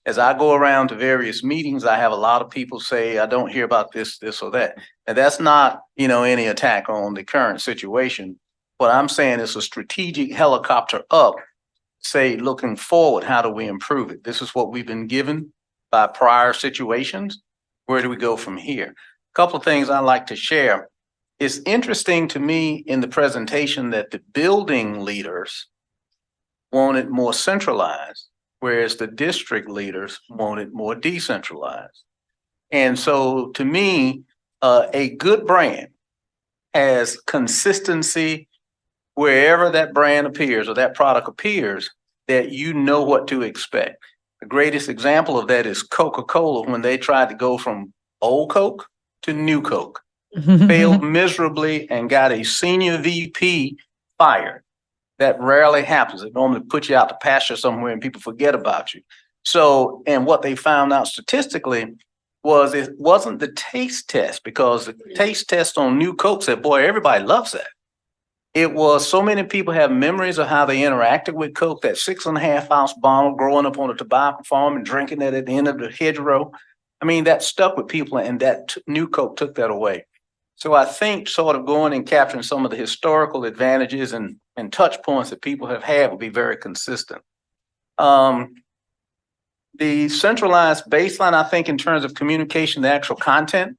As I go around to various meetings, I have a lot of people say, I don't hear about this, this or that. And that's not, any attack on the current situation. What I'm saying is a strategic helicopter up, say, looking forward, how do we improve it? This is what we've been given by prior situations. Where do we go from here? A couple of things I'd like to share. It's interesting to me in the presentation that the building leaders want it more centralized, whereas the district leaders want it more decentralized. And so to me, a good brand has consistency wherever that brand appears or that product appears, that you know what to expect. The greatest example of that is Coca-Cola when they tried to go from old Coke to new Coke. Failed miserably and got a senior VP fired. That rarely happens. It normally puts you out to pasture somewhere and people forget about you. So, and what they found out statistically was it wasn't the taste test, because the taste test on new Coke said, boy, everybody loves that. It was so many people have memories of how they interacted with Coke, that 6.5 ounce bottle growing up on a tobacco farm and drinking it at the end of the hedgerow. I mean, that stuck with people, and that new Coke took that away. So I think sort of going and capturing some of the historical advantages and touch points that people have had will be very consistent. The centralized baseline, I think in terms of communication, the actual content,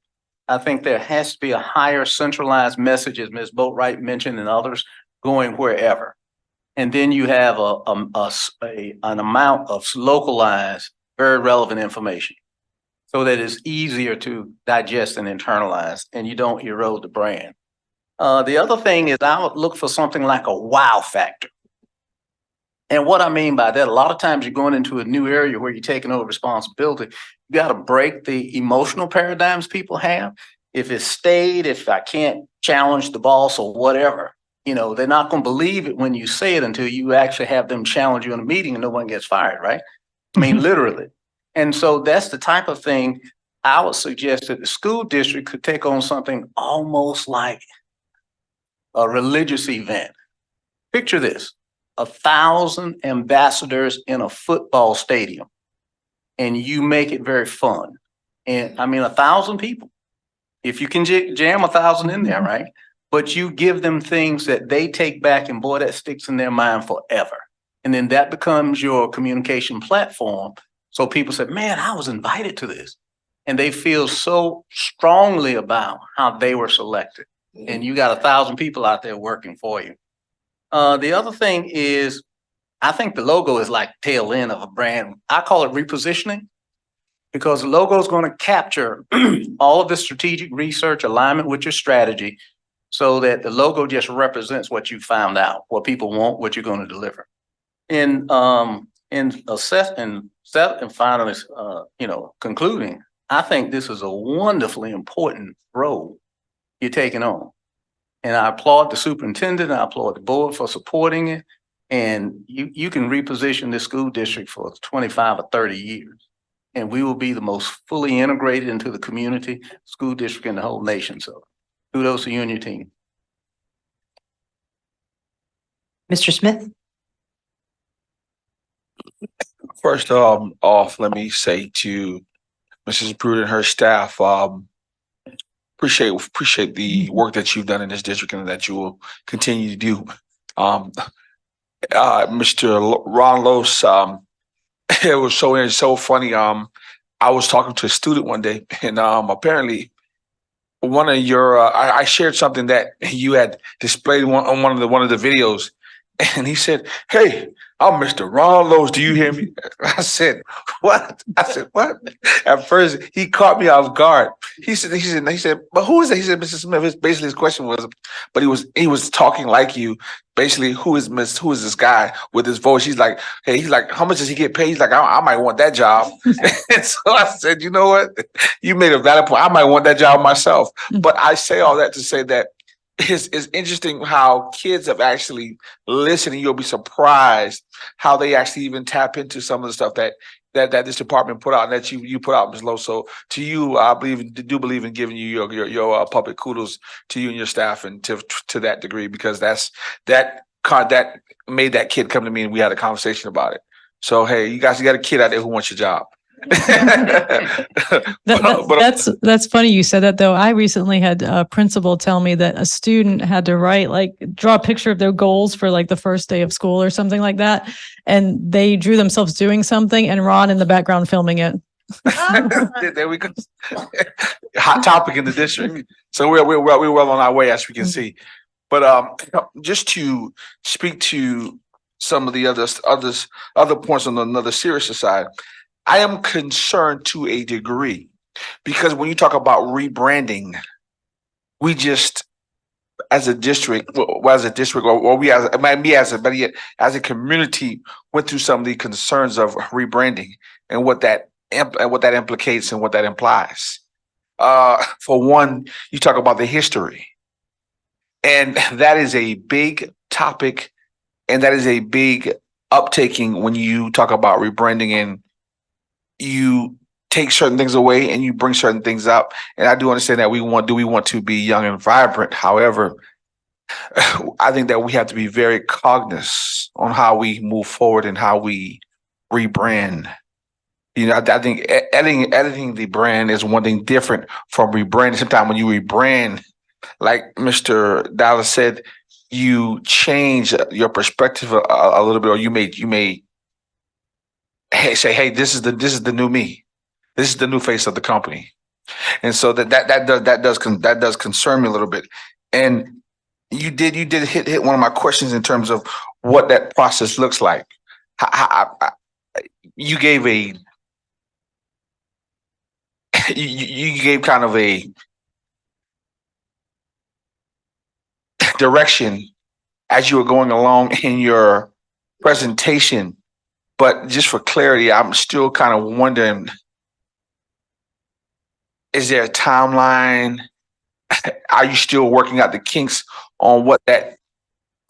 I think there has to be a higher centralized message, as Ms. Boatwright mentioned and others, going wherever. And then you have an amount of localized, very relevant information, so that it's easier to digest and internalize, and you don't erode the brand. The other thing is I would look for something like a wow factor. And what I mean by that, a lot of times you're going into a new area where you're taking over responsibility. You got to break the emotional paradigms people have. If it's stayed, if I can't challenge the boss or whatever, they're not going to believe it when you say it until you actually have them challenge you in a meeting and no one gets fired, right? I mean, literally. And so that's the type of thing I would suggest that the school district could take on something almost like a religious event. Picture this, 1,000 ambassadors in a football stadium, and you make it very fun. And I mean, 1,000 people, if you can jam 1,000 in there, right? But you give them things that they take back, and boy, that sticks in their mind forever. And then that becomes your communication platform. So people say, man, I was invited to this. And they feel so strongly about how they were selected. And you got 1,000 people out there working for you. The other thing is, I think the logo is like tail end of a brand. I call it repositioning, because the logo is going to capture all of the strategic research, alignment with your strategy, so that the logo just represents what you found out, what people want, what you're going to deliver. And finally, concluding, I think this is a wonderfully important role you're taking on. And I applaud the superintendent, I applaud the board for supporting it. And you can reposition this school district for 25 or 30 years. And we will be the most fully integrated into the community, school district, and the whole nation. So kudos to you and your team. Mr. Smith? First off, let me say to Mrs. Bruder and her staff, appreciate the work that you've done in this district and that you will continue to do. Mr. Ron Los, it was so funny. I was talking to a student one day, and apparently one of your I shared something that you had displayed on one of the videos, and he said, "Hey, I'm Mr. Ron Lowe's. Do you hear me?" I said, "What?" I said, "What?" At first, he caught me off guard. He said, "But who is that?" He said, "Mr. Smith." Basically, his question was, but he was talking like you. Basically, who is this guy with his voice? He's like, "Hey," he's like, "How much does he get paid?" He's like, I might want that job." And so I said, "You know what? You made a valid point. I might want that job myself." But I say all that to say that it's interesting how kids have actually listened, and you'll be surprised how they actually even tap into some of the stuff that this department put out and that you put out, Ms. Lowe. So to you, I do believe in giving you your public kudos to you and your staff, and to that degree, because that made that kid come to me and we had a conversation about it. So hey, you got a kid out there who wants your job. That's funny you said that, though. I recently had a principal tell me that a student had to draw a picture of their goals for like the first day of school or something like that, and they drew themselves doing something and Ron in the background filming it. There we go. Hot topic in the district. So we're well on our way, as we can see. But just to speak to some of the other points on another serious side, I am concerned to a degree, because when you talk about rebranding, we just, as a district, or we as a community, went through some of the concerns of rebranding and what that implicates and what that implies. For one, you talk about the history, and that is a big topic, and that is a big uptaking when you talk about rebranding, and you take certain things away and you bring certain things up. And I do understand that we want to be young and vibrant. However, I think that we have to be very cognizant on how we move forward and how we rebrand. You know, I think editing the brand is one thing different from rebranding. Sometimes when you rebrand, like Mr. Dallas said, you change your perspective a little bit, or you may say, "Hey, this is the new me. This is the new face of the company." And so that does concern me a little bit. And you did hit one of my questions in terms of what that process looks like. You gave you gave kind of a direction as you were going along in your presentation, but just for clarity, I'm still kind of wondering, is there a timeline? Are you still working out the kinks on what that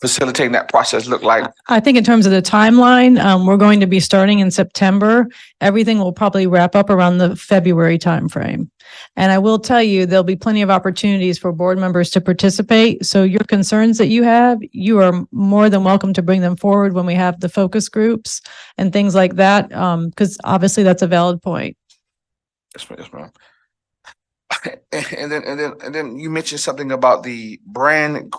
facilitating that process look like? I think in terms of the timeline, we're going to be starting in September. Everything will probably wrap up around the February timeframe. And I will tell you, there'll be plenty of opportunities for board members to participate. So your concerns that you have, you are more than welcome to bring them forward when we have the focus groups and things like that, because obviously that's a valid point. Yes, ma'am. And then you mentioned something about the grid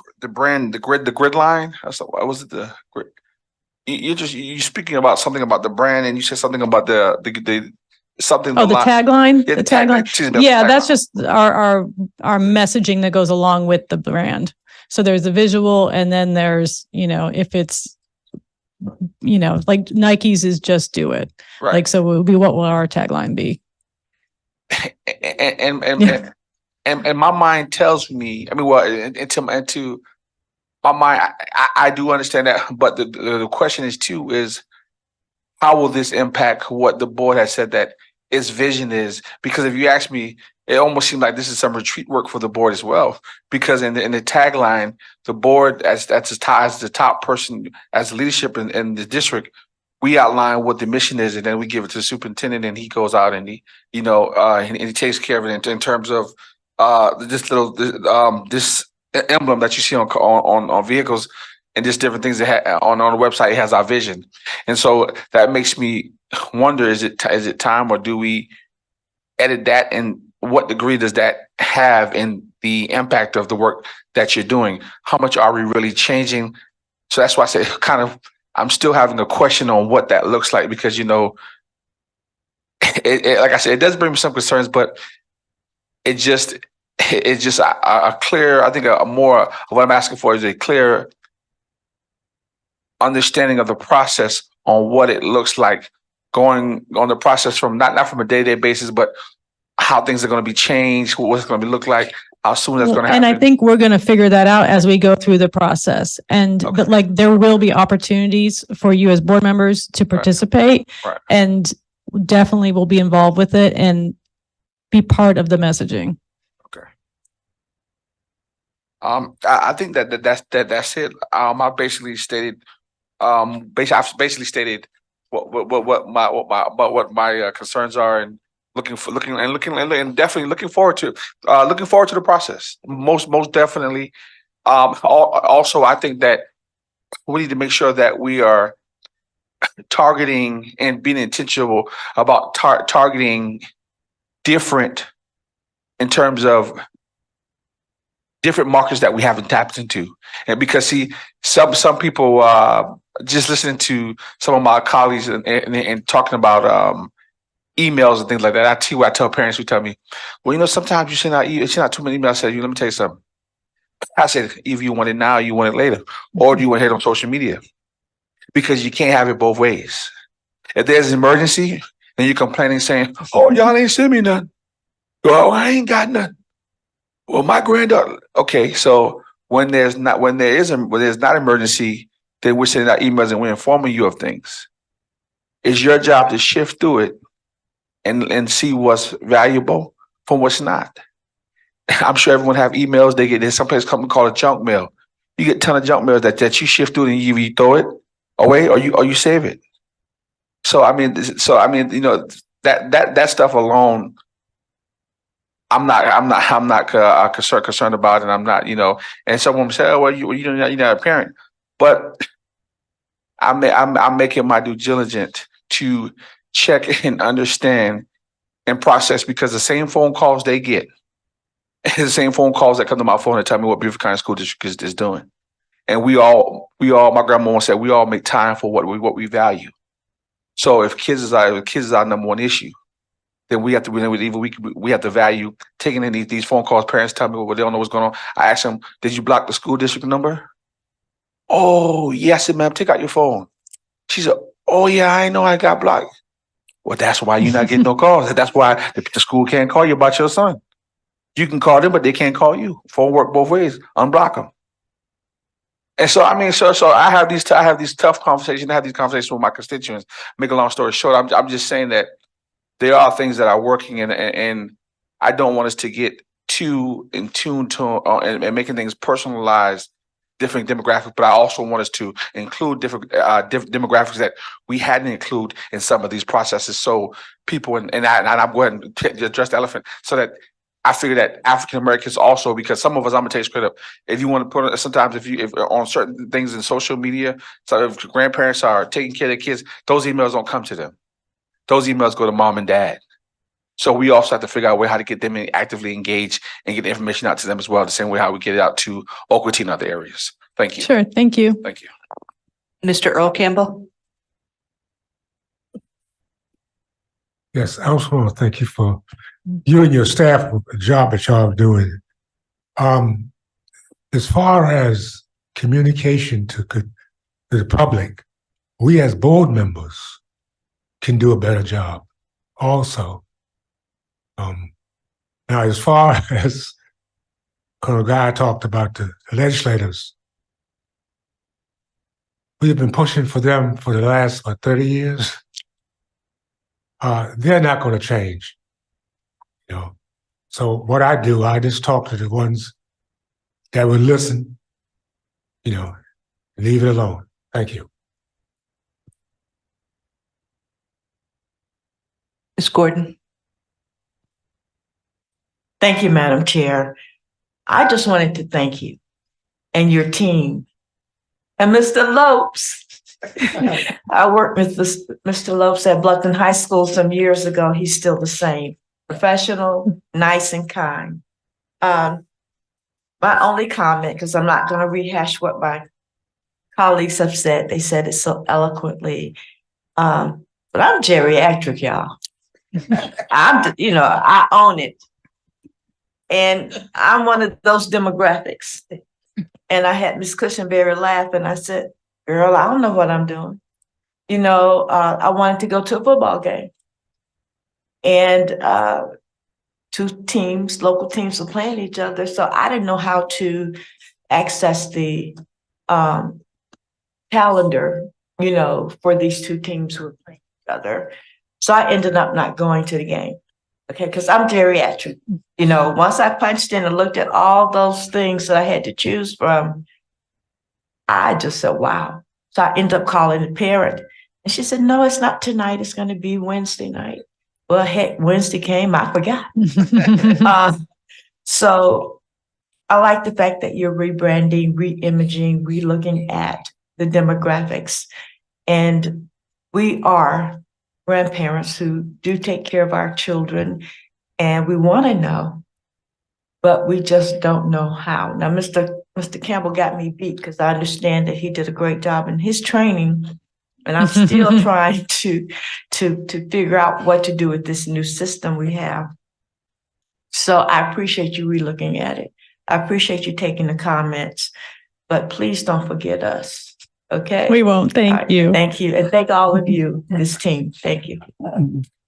line. What was it? The grid? You speaking about something about the brand, and you said something about the something. Oh, the tagline. Yeah, the tagline. Yeah, that's just our messaging that goes along with the brand. So there's a visual, and then there's, if it's, like Nike's is just do it. Right. Like, so what will our tagline be? And my mind tells me, I mean, well, and to my mind, I do understand that, but the question is how will this impact what the board has said that its vision is? Because if you ask me, it almost seems like this is some retreat work for the board as well. Because in the tagline, the board as the top person as leadership in the district, we outline what the mission is, and then we give it to the superintendent, and he goes out and and he takes care of it in terms of this emblem that you see on vehicles and just different things that on the website. It has our vision, and so that makes me wonder: is it time, or do we edit that? And what degree does that have in the impact of the work that you're doing? How much are we really changing? So that's why I say I'm still having a question on what that looks like, because like I said, it does bring me some concerns, but it's just a clear, I think a more, what I'm asking for is a clear understanding of the process on what it looks like going on the process from not from a day-to-day basis, but how things are going to be changed, what's going to look like, how soon that's going to happen. And I think we're going to figure that out as we go through the process. And, but like, there will be opportunities for you as board members to participate. Right. And definitely will be involved with it and be part of the messaging. Okay. I think that's it. I basically stated, I've basically stated what my concerns are, and definitely looking forward to the process. Most definitely. Also, I think that we need to make sure that we are targeting and being intentional about targeting different in terms of different markets that we haven't tapped into. And because see, some people just listening to some of my colleagues and talking about emails and things like that. I tell parents who tell me, well, you know, sometimes you send out too many emails. I said, let me tell you something. I said, either you want it now or you want it later, or do you want to hit on social media? Because you can't have it both ways. If there's an emergency and you're complaining saying, oh, y'all ain't send me nothing. Well, I ain't got nothing. Well, my granddaughter. Okay, so when there's not emergency, then we're sending out emails and we're informing you of things. It's your job to shift through it and see what's valuable from what's not. I'm sure everyone have emails. There's someplace company called a junk mail. You get a ton of junk mail that you shift through and you throw it away or you save it. So I mean, you know, that stuff alone, I'm not concerned about it. And I'm not, you know, and someone say, oh, well, you're not a parent, but I'm making my due diligence to check and understand and process, because the same phone calls they get, the same phone calls that come to my phone and tell me what Beaufort County School District is doing. And we all, my grandma said, we all make time for what we value. So if kids is our number one issue, then we have to value taking in these phone calls. Parents tell me what they don't know what's going on. I ask them, did you block the school district number? Oh, yes, ma'am. Take out your phone. She said, oh yeah, I know I got blocked. Well, that's why you're not getting no calls. That's why the school can't call you about your son. You can call them, but they can't call you. Phone work both ways. Unblock them. And so, I mean, so I have these tough conversations. I have these conversations with my constituents. Make a long story short, I'm just saying that there are things that are working, and I don't want us to get too in tune to and making things personalized, different demographics. But I also want us to include different demographics that we hadn't included in some of these processes. So people, and I'm going to address the elephant, so that I figure that African Americans also, because some of us, I'm gonna take straight up. If you want to put it, sometimes if on certain things in social media, so if grandparents are taking care of their kids, those emails don't come to them. Those emails go to mom and dad. So we also have to figure out a way how to get them actively engaged and get the information out to them as well, the same way how we get it out to Oak Ridge and other areas. Thank you. Sure. Thank you. Thank you. Mr. Earl Campbell. Yes, I also want to thank you for you and your staff for the job that y'all are doing. As far as communication to the public, we as board members can do a better job also. Now, as far as Colonel Guy talked about the legislators, we have been pushing for them for the last 30 years. They're not going to change, you know. So what I do, I just talk to the ones that will listen, you know, leave it alone. Thank you. Ms. Gordon. Thank you, Madam Chair. I just wanted to thank you and your team and Mr. Lopes. I worked with Mr. Lopes at Bluffton High School some years ago. He's still the same. Professional, nice and kind. My only comment, because I'm not going to rehash what my colleagues have said. They said it so eloquently. But I'm geriatric, y'all. I own it. And I'm one of those demographics. And I had Miss Cushenberry laugh and I said, girl, I don't know what I'm doing. I wanted to go to a football game. And two teams, local teams were playing each other. So I didn't know how to access the calendar, for these two teams who were playing each other. So I ended up not going to the game. Okay, because I'm geriatric. Once I punched in and looked at all those things that I had to choose from, I just said, wow. So I ended up calling the parent. And she said, no, it's not tonight. It's going to be Wednesday night. Well, heck, Wednesday came, I forgot. So I like the fact that you're rebranding, re-imaging, re-looking at the demographics. And we are grandparents who do take care of our children, and we want to know, but we just don't know how. Now, Mr. Campbell got me beat because I understand that he did a great job in his training, and I'm still trying to figure out what to do with this new system we have. So I appreciate you relooking at it. I appreciate you taking the comments, but please don't forget us. Okay. We won't. Thank you. Thank you. And thank all of you, this team. Thank you.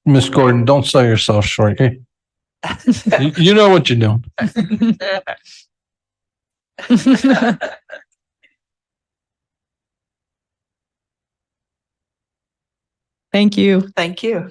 Miss Gordon, don't sell yourself short. You know what you're doing. Thank you. Thank you.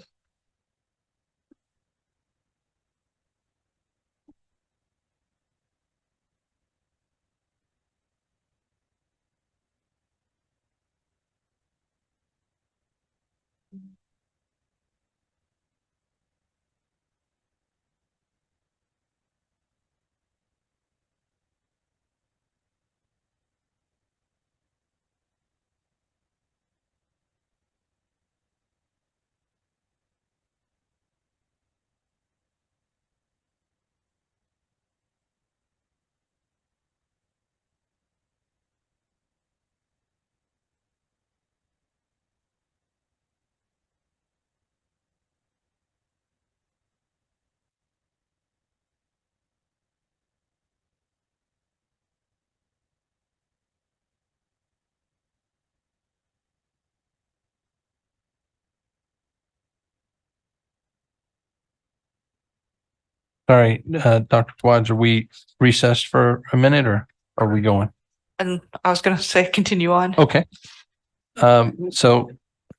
Sorry, Dr. Watts, are we recessed for a minute or are we going? And I was going to say, continue on. Okay. So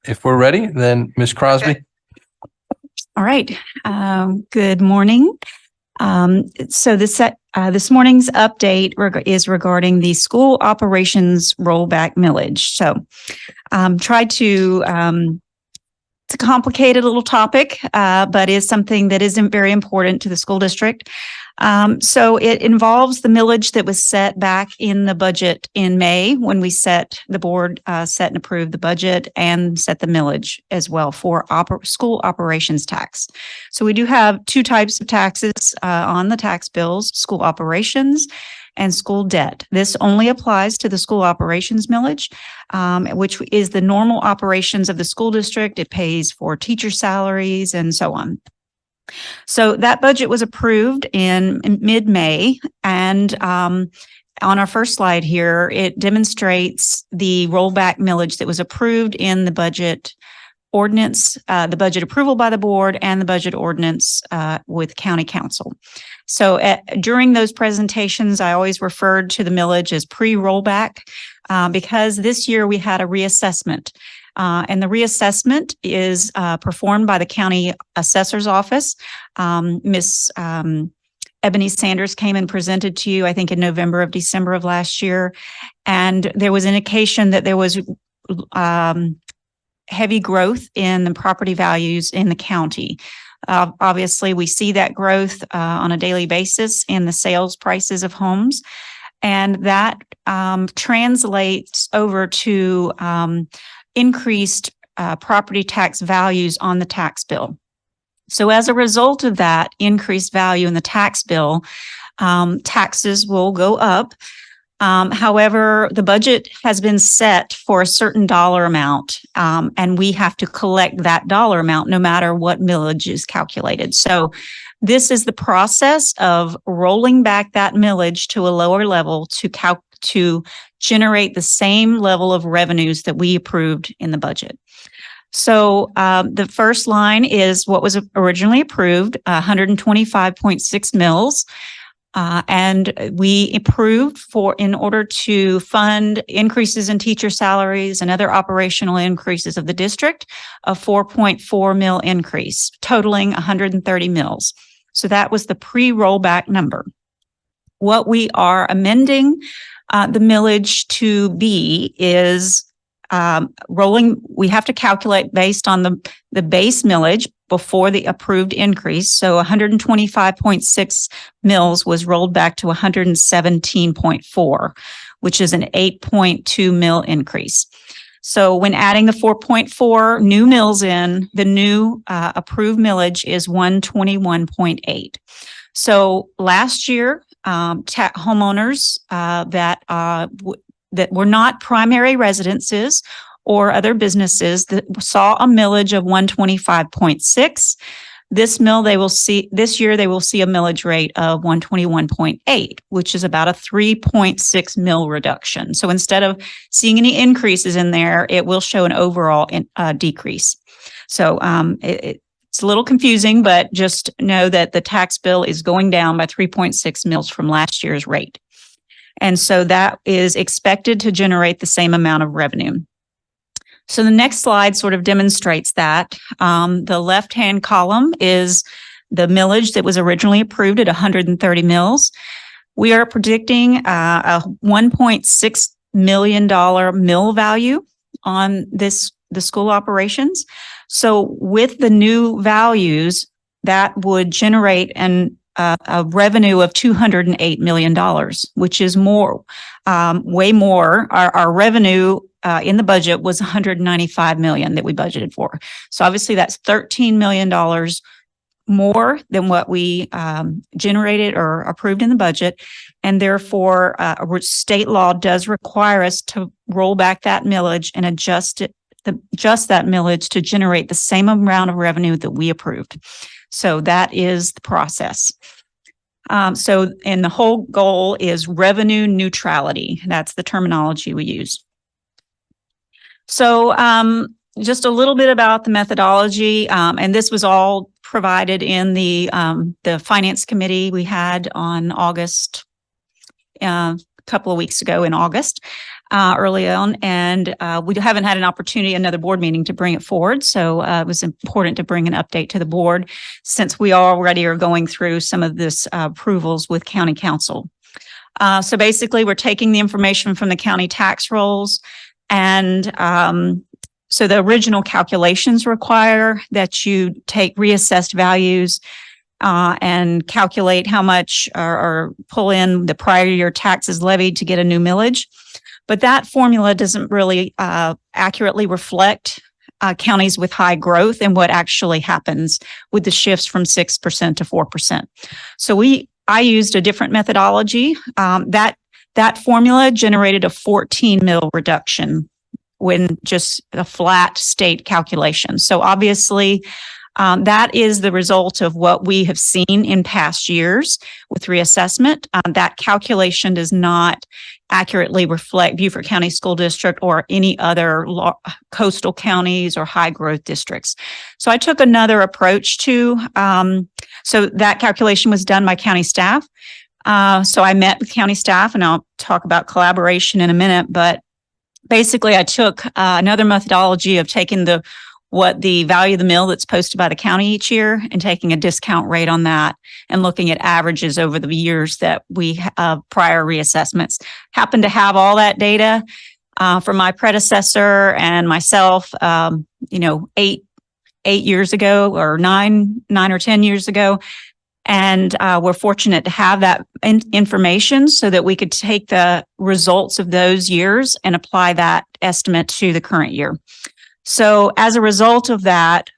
if we're ready, then Ms. Crosby. All right. Good morning. So this morning's update is regarding the school operations rollback millage. So tried to it's a complicated little topic, but is something that isn't very important to the school district. So it involves the millage that was set back in the budget in May when we the board set and approved the budget and set the millage as well for school operations tax. So we do have two types of taxes on the tax bills: school operations and school debt. This only applies to the school operations millage, which is the normal operations of the school district. It pays for teacher salaries and so on. So that budget was approved in mid-May, and on our first slide here, it demonstrates the rollback millage that was approved in the budget ordinance, the budget approval by the board, and the budget ordinance with county council. So during those presentations, I always referred to the millage as pre-rollback because this year we had a reassessment. And the reassessment is performed by the county assessor's office. Miss Ebony Sanders came and presented to you, I think, in November of December of last year. And there was indication that there was heavy growth in the property values in the county. Obviously, we see that growth on a daily basis in the sales prices of homes. And that translates over to increased property tax values on the tax bill. So as a result of that increased value in the tax bill, taxes will go up. However, the budget has been set for a certain dollar amount, and we have to collect that dollar amount no matter what millage is calculated. So this is the process of rolling back that millage to a lower level to generate the same level of revenues that we approved in the budget. So the first line is what was originally approved, 125.6 mils. And we approved in order to fund increases in teacher salaries and other operational increases of the district, a 4.4 mil increase, totaling 130 mils. So that was the pre-rollback number. What we are amending the millage to be is we have to calculate based on the base millage before the approved increase. So 125.6 mils was rolled back to 117.4, which is an 8.2 mil increase. So when adding the 4.4 new mills in, the new approved millage is 121.8. So last year, homeowners that were not primary residences or other businesses that saw a millage of 125.6. This year they will see a millage rate of 121.8, which is about a 3.6 mil reduction. So instead of seeing any increases in there, it will show an overall decrease. So it's a little confusing, but just know that the tax bill is going down by 3.6 mils from last year's rate. And so that is expected to generate the same amount of revenue. So the next slide sort of demonstrates that. The left-hand column is the millage that was originally approved at 130 mils. We are predicting a $1.6 million mill value on the school operations. So with the new values, that would generate a revenue of $208 million, which is more, way more. Our revenue in the budget was $195 million that we budgeted for. So obviously that's $13 million more than what we generated or approved in the budget. And therefore, state law does require us to roll back that millage and adjust that millage to generate the same amount of revenue that we approved. So that is the process. And the whole goal is revenue neutrality. That's the terminology we use. So just a little bit about the methodology, and this was all provided in the finance committee we had on August, a couple of weeks ago in August. Early on, and we haven't had an opportunity, another board meeting to bring it forward. So it was important to bring an update to the board since we already are going through some of this approvals with county council. So basically we're taking the information from the county tax rolls, and so the original calculations require that you take reassessed values and calculate how much or pull in the prior year taxes levied to get a new millage. But that formula doesn't really accurately reflect counties with high growth and what actually happens with the shifts from 6% to 4%. So I used a different methodology. That formula generated a 14 mil reduction when just a flat state calculation. So obviously, that is the result of what we have seen in past years with reassessment. That calculation does not accurately reflect Beaufort County School District or any other coastal counties or high growth districts. So I took another approach to, so that calculation was done by county staff. So I met with county staff, and I'll talk about collaboration in a minute, but basically I took another methodology of taking the value of the mill that's posted by the county each year and taking a discount rate on that and looking at averages over the years that we prior reassessments. Happen to have all that data from my predecessor and myself, 8 years ago or nine or 10 years ago. And we're fortunate to have that information so that we could take the results of those years and apply that estimate to the current year. So as a result of that,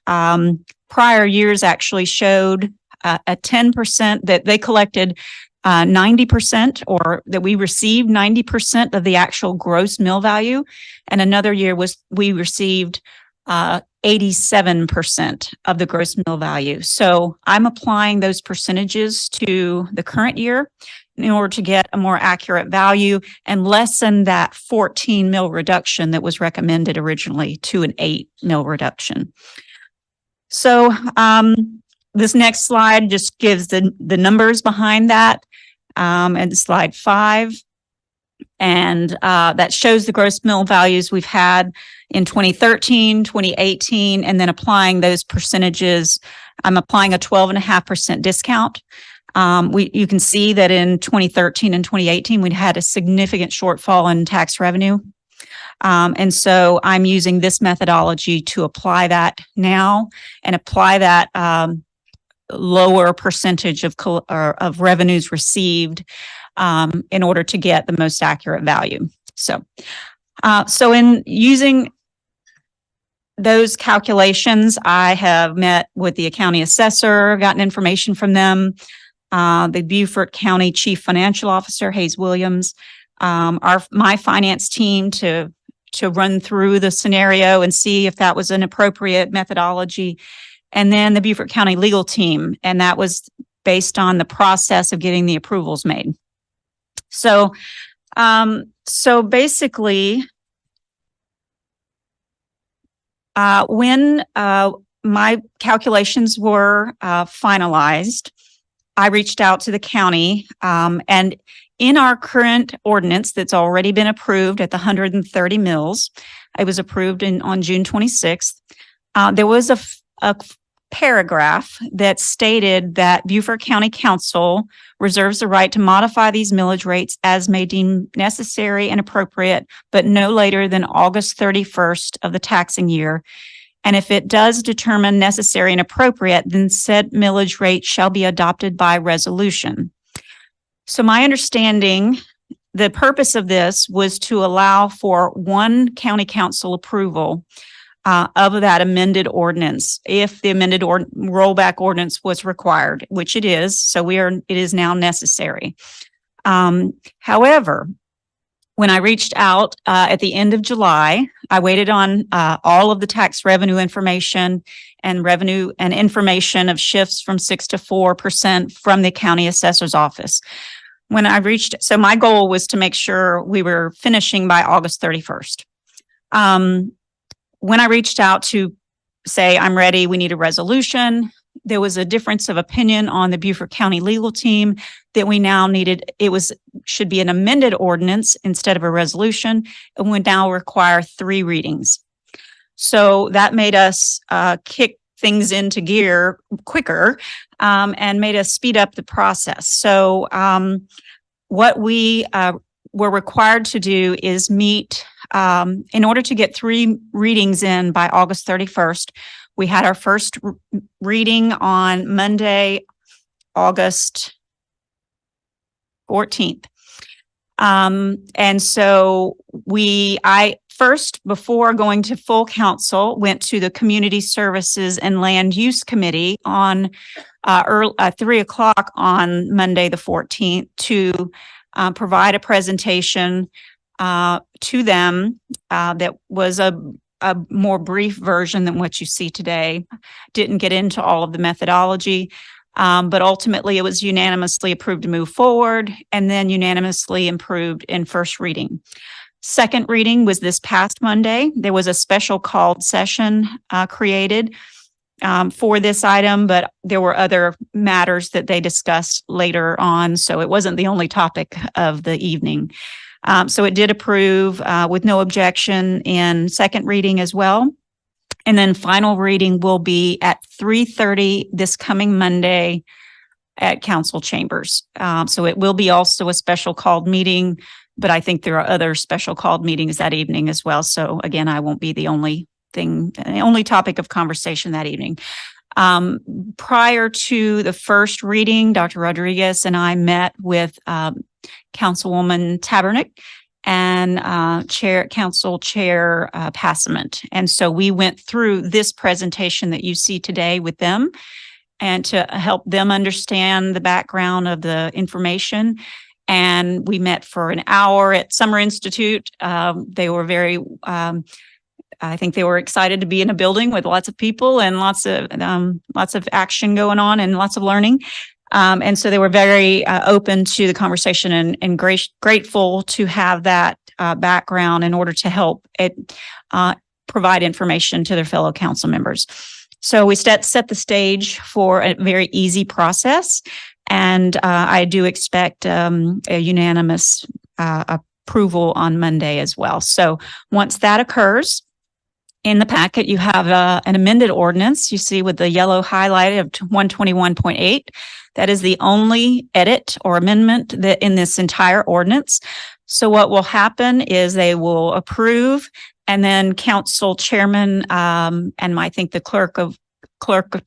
prior years actually showed a 10% that they collected 90% or that we received 90% of the actual gross mill value. And another year we received 87% of the gross mill value. So I'm applying those percentages to the current year in order to get a more accurate value and lessen that 14 mil reduction that was recommended originally to an 8 mil reduction. So this next slide just gives the numbers behind that. And slide 5. And that shows the gross mill values we've had in 2013, 2018, and then applying those percentages. I'm applying a 12.5% discount. You can see that in 2013 and 2018, we'd had a significant shortfall in tax revenue. And so I'm using this methodology to apply that now and apply that lower percentage of revenues received in order to get the most accurate value. So in using those calculations, I have met with the county assessor, gotten information from them, the Beaufort County Chief Financial Officer, Hayes Williams, my finance team to run through the scenario and see if that was an appropriate methodology. And then the Beaufort County legal team, and that was based on the process of getting the approvals made. So basically, when my calculations were finalized, I reached out to the county, and in our current ordinance that's already been approved at the 130 mills, it was approved on June 26th. There was a paragraph that stated that Beaufort County Council reserves the right to modify these millage rates as may deem necessary and appropriate, but no later than August 31st of the taxing year. And if it does determine necessary and appropriate, then said millage rate shall be adopted by resolution. So my understanding, the purpose of this was to allow for one county council approval of that amended ordinance, if the amended rollback ordinance was required, which it is. So it is now necessary. However, when I reached out at the end of July, I waited on all of the tax revenue information and information of shifts from 6 to 4% from the county assessor's office. So my goal was to make sure we were finishing by August 31st. When I reached out to say, I'm ready, we need a resolution, there was a difference of opinion on the Beaufort County legal team that we now needed. Should be an amended ordinance instead of a resolution, and would now require 3 readings. So that made us kick things into gear quicker and made us speed up the process. So what we were required to do is meet in order to get 3 readings in by August 31st. We had our first reading on Monday, August 14th. And so I first, before going to full council, went to the Community Services and Land Use Committee on 3 o'clock on Monday, the 14th, to provide a presentation to them that was a more brief version than what you see today. Didn't get into all of the methodology, but ultimately it was unanimously approved to move forward and then unanimously approved in first reading. Second reading was this past Monday. There was a special called session created for this item, but there were other matters that they discussed later on, so it wasn't the only topic of the evening. So it did approve with no objection in second reading as well. And then final reading will be at 3:30 this coming Monday at council chambers. So it will be also a special called meeting, but I think there are other special called meetings that evening as well. So again, I won't be the only topic of conversation that evening. Prior to the first reading, Dr. Rodriguez and I met with Councilwoman Tabernick and Council Chair Passament. And so we went through this presentation that you see today with them. and to help them understand the background of the information. And we met for an hour at Summer Institute. They were very, I think they were excited to be in a building with lots of people and lots of action going on and lots of learning. And so they were very open to the conversation and grateful to have that background in order to help it provide information to their fellow council members. So we set the stage for a very easy process, and I do expect a unanimous approval on Monday as well. So once that occurs, in the packet, you have an amended ordinance you see with the yellow highlighted of 121.8. That is the only edit or amendment that in this entire ordinance. So what will happen is they will approve, and then council chairman and I think the clerk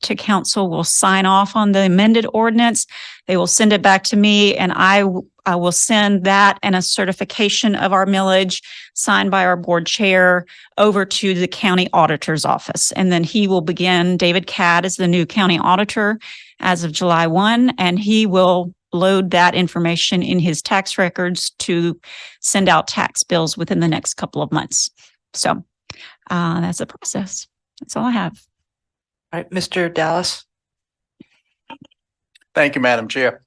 to council will sign off on the amended ordinance. They will send it back to me, and I will send that and a certification of our millage signed by our board chair over to the county auditor's office. And then he will begin, David Cadd is the new county auditor as of July 1, and he will load that information in his tax records to send out tax bills within the next couple of months. So that's the process. That's all I have. All right, Mr. Dallas. Thank you, Madam Chair.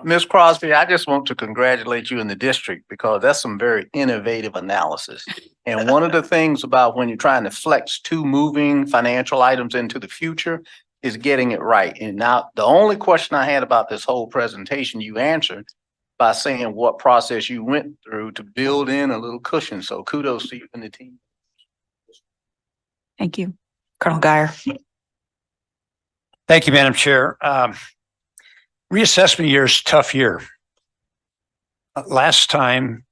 Ms. Crosby, I just want to congratulate you in the district because that's some very innovative analysis. And one of the things about when you're trying to flex two moving financial items into the future is getting it right. And now the only question I had about this whole presentation, you answered by saying what process you went through to build in a little cushion. So kudos to you and the team. Thank you. Colonel Geyer. Thank you, Madam Chair. Reassessment year is a tough year. Last time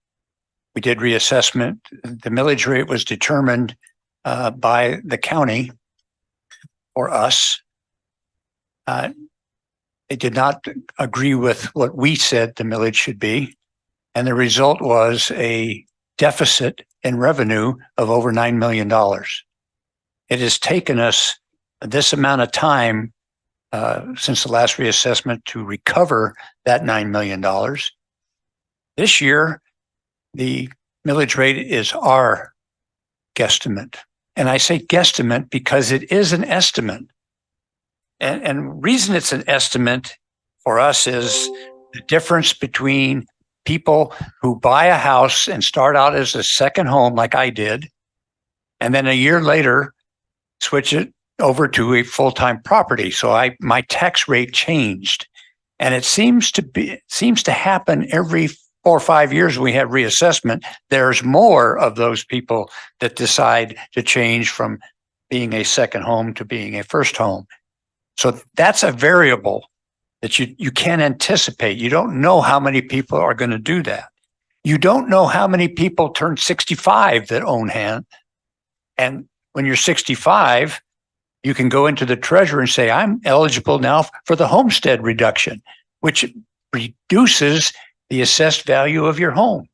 we did reassessment, the millage rate was determined by the county or us. They did not agree with what we said the millage should be. And the result was a deficit in revenue of over $9 million. It has taken us this amount of time since the last reassessment to recover that $9 million. This year, the millage rate is our guesstimate. And I say guesstimate because it is an estimate. And reason it's an estimate for us is the difference between people who buy a house and start out as a second home like I did, and then a year later switch it over to a full-time property. So my tax rate changed. And it seems to happen every 4 or 5 years when we have reassessment. There's more of those people that decide to change from being a second home to being a first home. So that's a variable that you can't anticipate. You don't know how many people are going to do that. You don't know how many people turn 65 that own hand. And when you're 65, you can go into the treasurer and say, I'm eligible now for the homestead reduction, which reduces the assessed value of your home.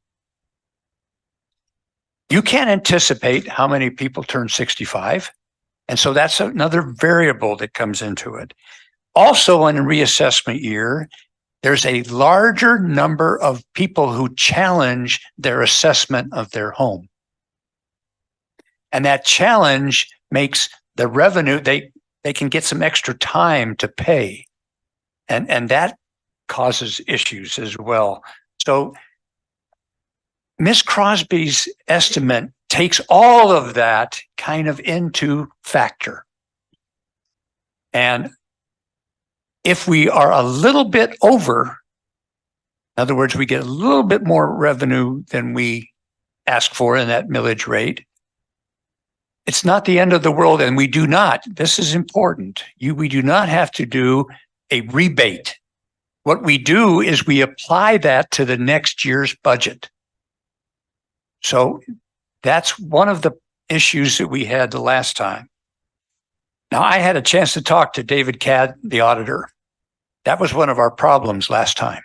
You can't anticipate how many people turn 65. And so that's another variable that comes into it. Also in a reassessment year, there's a larger number of people who challenge their assessment of their home. And that challenge makes the revenue, they can get some extra time to pay. And that causes issues as well. So Ms. Crosby's estimate takes all of that kind of into factor. And if we are a little bit over, in other words, we get a little bit more revenue than we ask for in that millage rate, it's not the end of the world. And we do not, this is important, we do not have to do a rebate. What we do is we apply that to the next year's budget. So that's one of the issues that we had the last time. Now, I had a chance to talk to David Cadd, the auditor. That was one of our problems last time.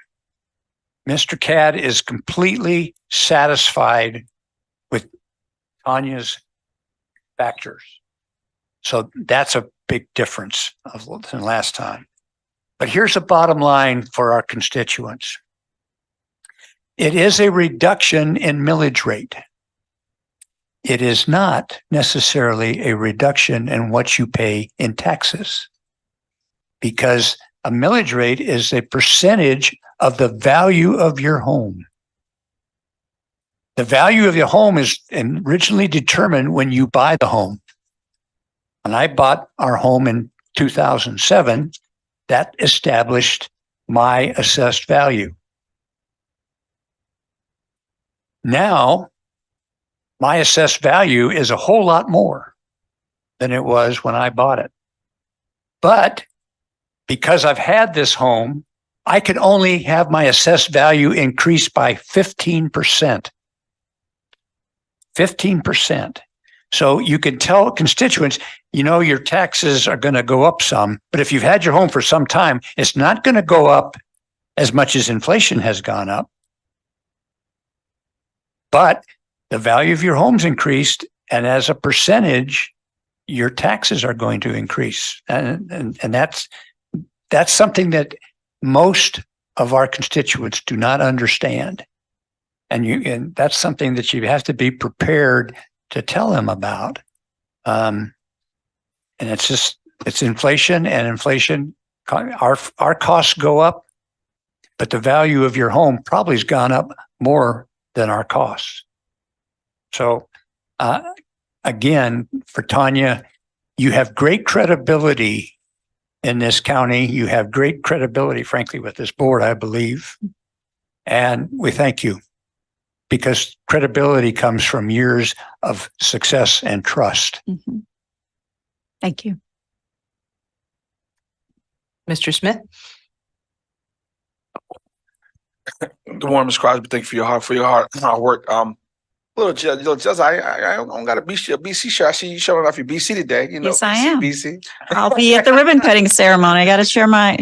Mr. Cadd is completely satisfied with Tanya's factors. So that's a big difference than last time. But here's the bottom line for our constituents. It is a reduction in millage rate. It is not necessarily a reduction in what you pay in taxes, because a millage rate is a percentage of the value of your home. The value of your home is originally determined when you buy the home. When I bought our home in 2007, that established my assessed value. Now, my assessed value is a whole lot more than it was when I bought it. But because I've had this home, I could only have my assessed value increase by 15%. 15%. So you can tell constituents, you know, your taxes are going to go up some, but if you've had your home for some time, it's not going to go up as much as inflation has gone up. But the value of your home's increased, and as a percentage, your taxes are going to increase. And that's something that most of our constituents do not understand. And that's something that you have to be prepared to tell them about. And it's inflation, and inflation, our costs go up, but the value of your home probably has gone up more than our costs. So again, for Tanya, you have great credibility in this county. You have great credibility, frankly, with this board, I believe. And we thank you, because credibility comes from years of success and trust. Mhm. Thank you. Mr. Smith? Good morning, Ms. Crosby. Thank you for your hard work. Little Judge, I don't got a BC shirt. I see you showing off your BC today. You know, Yes, I am. BC. I'll be at the ribbon cutting ceremony. I got to share my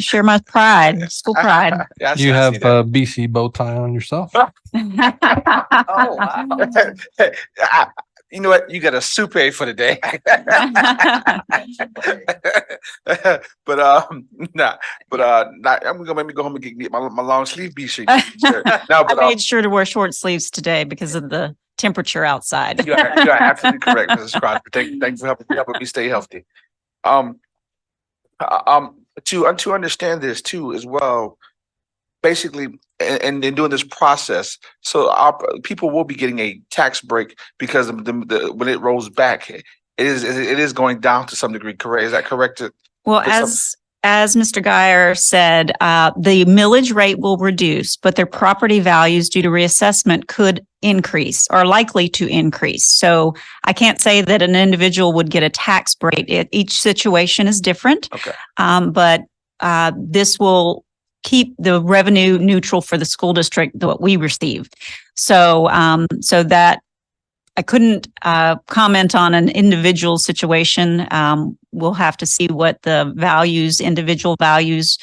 pride, school pride. Yeah, You have a BC bow tie on yourself. Oh, wow. You know what? You got a soupe for the day. I'm gonna make me go home and get my long sleeve BC shirt. No, I but made sure to wear short sleeves today because of the temperature outside. you are absolutely correct, Mrs. Crosby. Thank you for helping me stay healthy. To understand this too as well, basically, and in doing this process, so our people will be getting a tax break because the when it rolls back, it is going down to some degree. Correct? Is that correct? Well, as Mr. Geyer said, the millage rate will reduce, but their property values due to reassessment could increase, or likely to increase. So I can't say that an individual would get a tax break. Each situation is different. Okay. But this will keep the revenue neutral for the school district, what we receive. So that I couldn't comment on an individual situation. We'll have to see what the values, individual values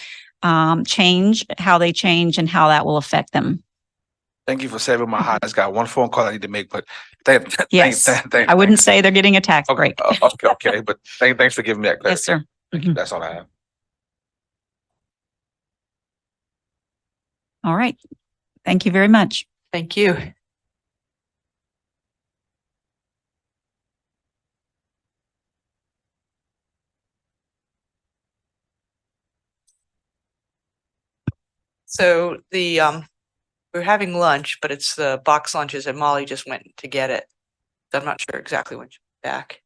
change, how they change, and how that will affect them. Thank you for saving my hot. I just got one phone call I need to make, but Yes, I wouldn't say they're getting a tax break. Okay, but thanks for giving me that clarity. Yes, sir. Thank you. That's all I have. All right. Thank you very much. Thank you. So we're having lunch, but it's the box lunches, and Molly just went to get it. So I'm not sure exactly when she's back.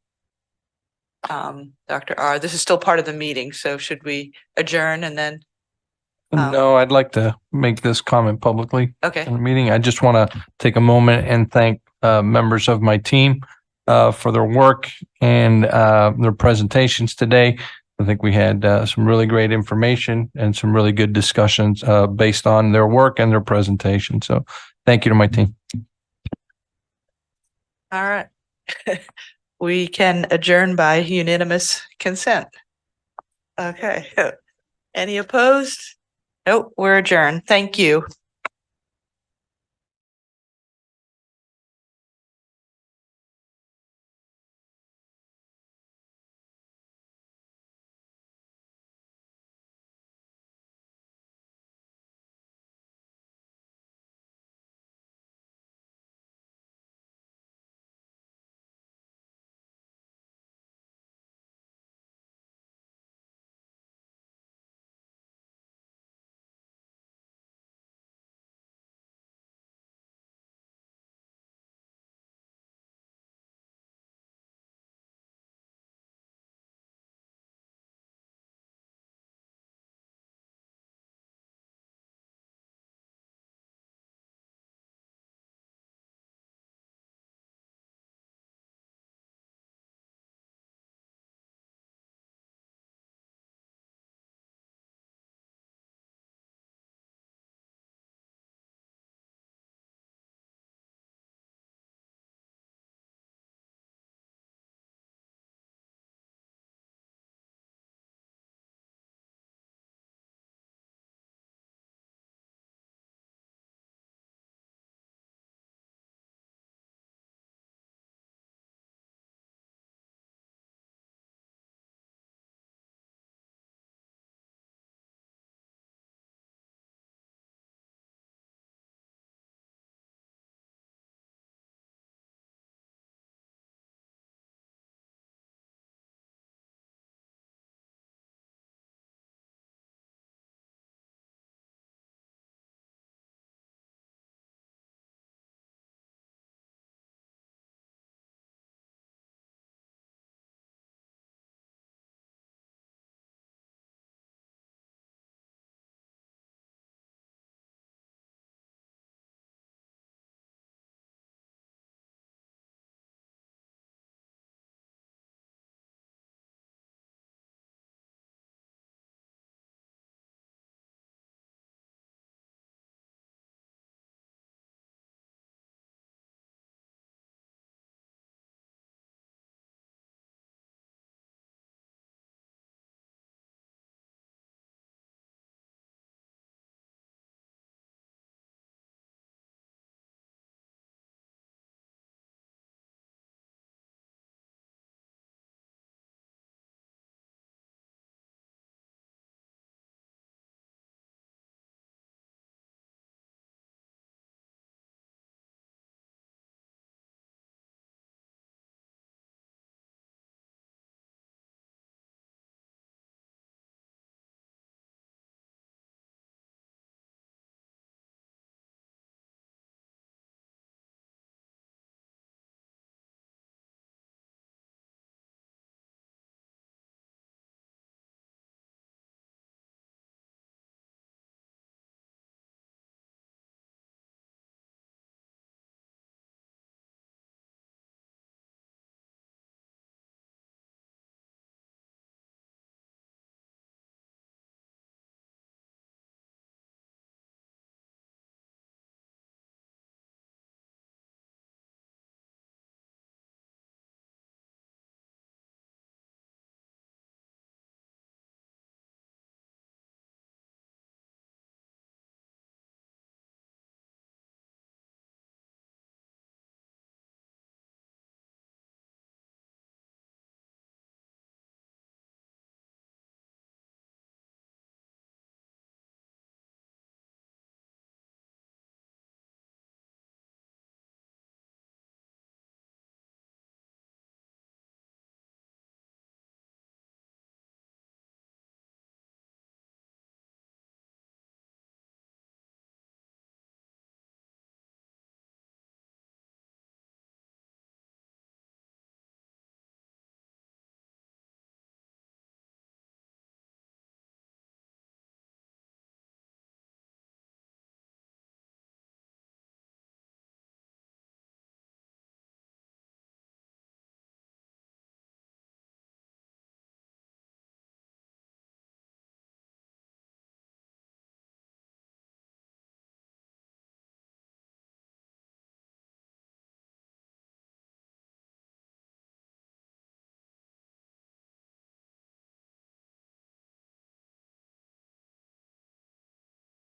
Dr. R, this is still part of the meeting, so should we adjourn and then? No, I'd like to make this comment publicly. Okay. In the meeting. I just want to take a moment and thank members of my team for their work and their presentations today. I think we had some really great information and some really good discussions based on their work and their presentation. So thank you to my team. All right. We can adjourn by unanimous consent. Okay. Any opposed? Nope, we're adjourned. Thank you.